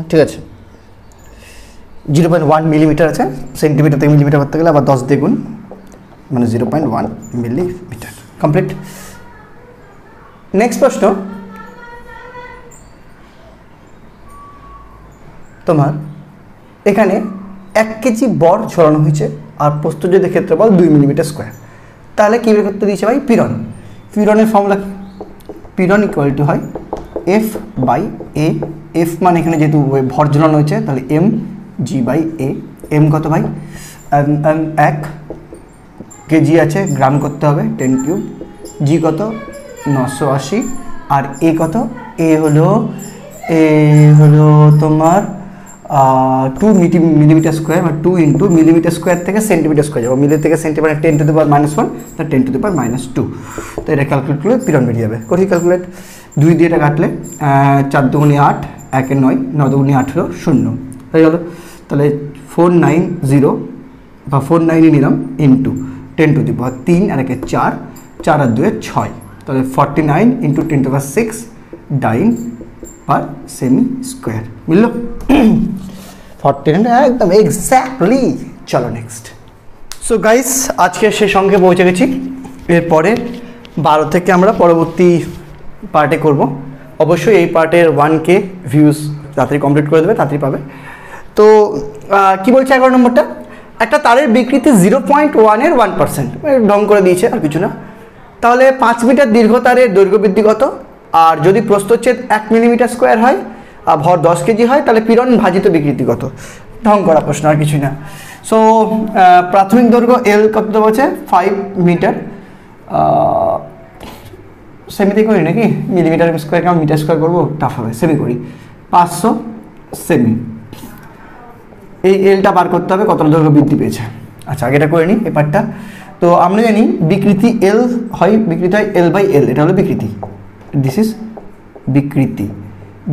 ঠিক আছে, 0.1 মিলিমিটার আছে, সেন্টিমিটার থেকে মিলিমিটার করতে গেলে আবার 10 দ্বিগুণ মানে 0.1 মিলিমিটার। কমপ্লিট। নেক্সট প্রশ্ন, তোমার এখানে 1 কেজি বর ঝরানো হয়েছে আর প্রস্থচ্ছেদের ক্ষেত্রফল 2 মিলিমিটার স্কোয়ার। তাহলে কী বের করতে দিয়েছে ভাই? পীড়ন। পীড়নের ফর্মুলা কি? পীড়ন ইকুয়াল টু হয় এফ বাই এ। এফ মানে এখানে যেহেতু ভর ঝরানো হয়েছে তাহলে M G by A. M কত ভাই? 1 কেজি আছে, গ্রাম করতে হবে 10 কিউব। জি কত? 980। আর এ কত? এ হলো তোমার 2 মিলিমিটার স্কোয়ার, মানে 2 ইন্টু মিলিমিটার স্কোয়ার থেকে সেন্টিমিটার স্কোয়ার যাবো, মিলি থেকে সেন্টিমিটার 10 টু দি পাওয়ার -1, তা 10 টু দি পাওয়ার -2। তো এটা ক্যালকুলেট করলে পীড়ন বেরিয়ে যাবে। করি ক্যালকুলেট, 2 দিয়ে এটা কাটলে 4 দুগুণে 8, 1 9, 9 দুগুণে 18, 0 হয়ে গেল। তাহলে 490 বা 490 নিলাম ইন্টু 10 টু দি পাওয়ার 3 আর 1 4, 4 আর 2 6, তাহলে 49 into 10 to the power 6 dyne per semi square. বুঝলো? 49 একদম এক্স্যাক্টলি। চলো নেক্সট। সো গাইস, আজকে শেষ অঙ্কে পৌঁছে গেছি। এরপরে 12 থেকে আমরা পরবর্তী পার্টে করব। অবশ্যই এই পার্টের 1K ভিউজ তাড়াতাড়ি কমপ্লিট করে দেবে, তাড়াতাড়ি পাবে। তো কি বলছে 11 নম্বরটা? একটা তারের বিকৃতি 0.1 এর 1%, ঢং করে দিয়েছে আর কিছু না। তাহলে 5 মিটার দীর্ঘ তারের দৈর্ঘ্য বৃদ্ধি কত? আর যদি প্রস্থচ্ছেদ 1 মিলিমিটার স্কোয়ার হয় আর ভর 10 কেজি হয় তাহলে পীড়ন ভাজিত বিকৃতি কত? ঢং করা প্রশ্ন, আর কিছুই না। সো প্রাথমিক দৈর্ঘ্য এল কত বলছে? 5 মিটার। সেমিতে করি নাকি? মিলিমিটার স্কোয়ার কেমন মিটার স্কোয়ার করবো, টাফ হবে। সেমি করি, 500 সেমি। এই এলটা বার করতে হবে কত দৈর্ঘ্য বৃদ্ধি পেয়েছে। আচ্ছা, আগে এটা করে নিই এই পার্টটা। তো আমরা জানি বিকৃতি এল হয়, বিকৃতি হয় এল বাই এল, এটা হলো বিকৃতি। দিস ইজ বিকৃতি,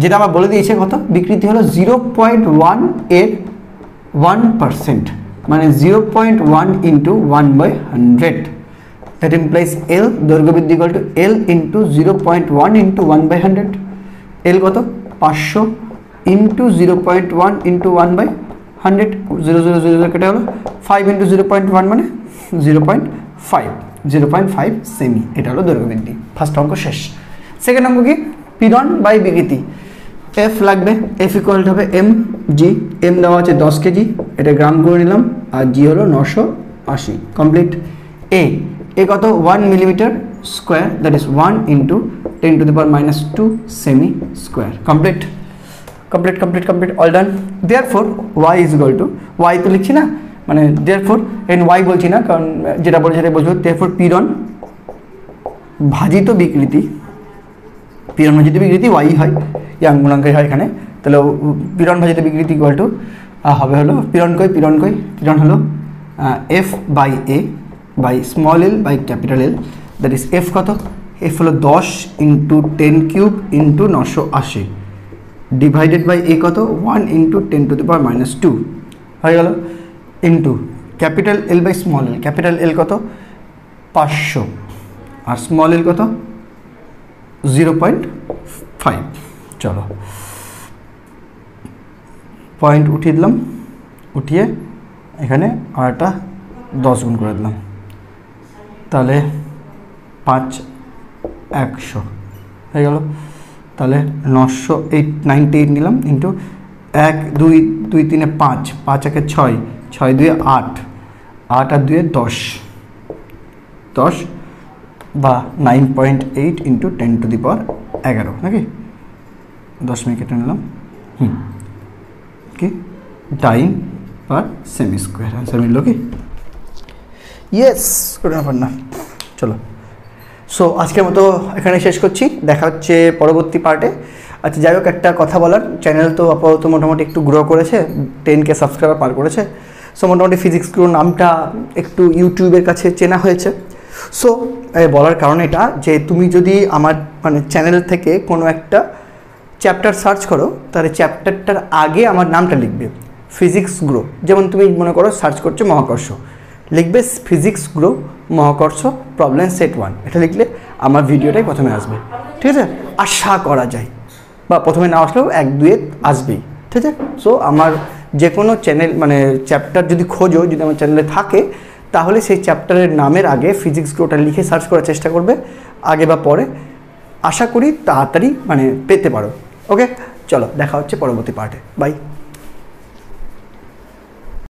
যেটা আমার বলে দিয়েছে কত? বিকৃতি হলো 0.1 এর 1%, মানে 0.1 ইন্টু 1/100, দ্যাট ইমপ্লাইজ এল দৈর্ঘ্য বৃদ্ধি equal to L into 0.1 into 1/100। এল কত? 500 ইন্টু 0.1 ইন্টু 1/100, 0 0 0 0 কেটে হলো 5 ইন্টু 0.1 মানে 0.5 সেমি। এটা হলো দৈর্ঘ্য বৃদ্ধি। ফার্স্ট অঙ্ক শেষ। সেকেন্ড অঙ্ক কি? পীড়ন বাই বিকৃতি। এফ লাগবে, এফ ইকুয়াল হবে এম জি। এম দেওয়া আছে 10 কেজি, এটা গ্রাম করে নিলাম, আর জি হলো 980। কমপ্লিট। এ কত? 1 millimetre square, that is 1 into 10 to the power -2 semi square. Complete complete complete complete, all done. Therefore Y is equal to, Y তো লিখছি না, মানে দেয়ারফর এন ওয়াই বলছি না, কারণ যেটা বলে সেটা বুঝবো। দেয়ারফর পীড়ন ভাজিত বিকৃতি, পীড়ন ভাজিত বিকৃতি ওয়াই হয়, ইয়াং গুণাঙ্কে হয় এখানে। তাহলে পীড়ন ভাজিত বিকৃতি ইকুয়াল টু হবে হলো পীড়ন হলো F by A by small L by capital L, that is F কত, এফ হলো 10 into 10 cube into 980 divided by A কত 1 ইন্টু 10⁻², হয়ে গেল, into capital L by small L, capital L কত 500 আর স্মল এল কত 0.5। চলো পয়েন্ট উঠিয়ে দিলাম, উঠিয়ে এখানে আর একটা 10 গুণ করে দিলাম, তাহলে 5 100 হয়ে গেল। তাহলে 998 নিলাম ইন্টু 1 2 2 3 5, 5 1 6, 6 2 8, 8 আর 2 10 বা 9.8 ইন্টু 10⁻11 নাকি 10 মিনিট কেটে নিলাম, কি টাইম পার সেমি স্কোয়ার, আনসার মিলল কি? ইয়েস, কোনো ব্যাপার না। চলো, সো আজকের মতো এখানে শেষ করছি, দেখা হচ্ছে পরবর্তী পার্টে। আচ্ছা যাই হোক, একটা কথা বলার, চ্যানেল তো আপাতত মোটামুটি একটু গ্রো করেছে, 10K সাবস্ক্রাইবার পার করেছে, সো মোটামুটি ফিজিক্স গ্রো নামটা একটু ইউটিউবের কাছে চেনা হয়েছে। সো বলার কারণ এটা যে তুমি যদি আমার মানে চ্যানেল থেকে কোনো একটা চ্যাপ্টার সার্চ করো, তাহলে চ্যাপ্টারটার আগে আমার নামটা লিখবে ফিজিক্স গ্রো। যেমন তুমি মনে করো সার্চ করছো মহাকর্ষ, লিখবে ফিজিক্স গ্রো মহাকর্ষ প্রবলেম সেট 1, এটা লিখলে আমার ভিডিওটাই প্রথমে আসবে, ঠিক আছে? আশা করা যায়, বা প্রথমে না আসলেও 1 2 আসবেই, ঠিক আছে? সো আমার যে কোনো চ্যানেল মানে চ্যাপ্টার যদি খোঁজো, যদি আমার চ্যানেলে থাকে, তাহলে সেই চ্যাপ্টারের নামের আগে ফিজিক্স গ্রোটা লিখে সার্চ করার চেষ্টা করবে, আগে বা পরে, আশা করি তাড়াতাড়ি মানে পেতে পারো। ওকে, চলো দেখা হচ্ছে পরবর্তী পার্টে, বাই।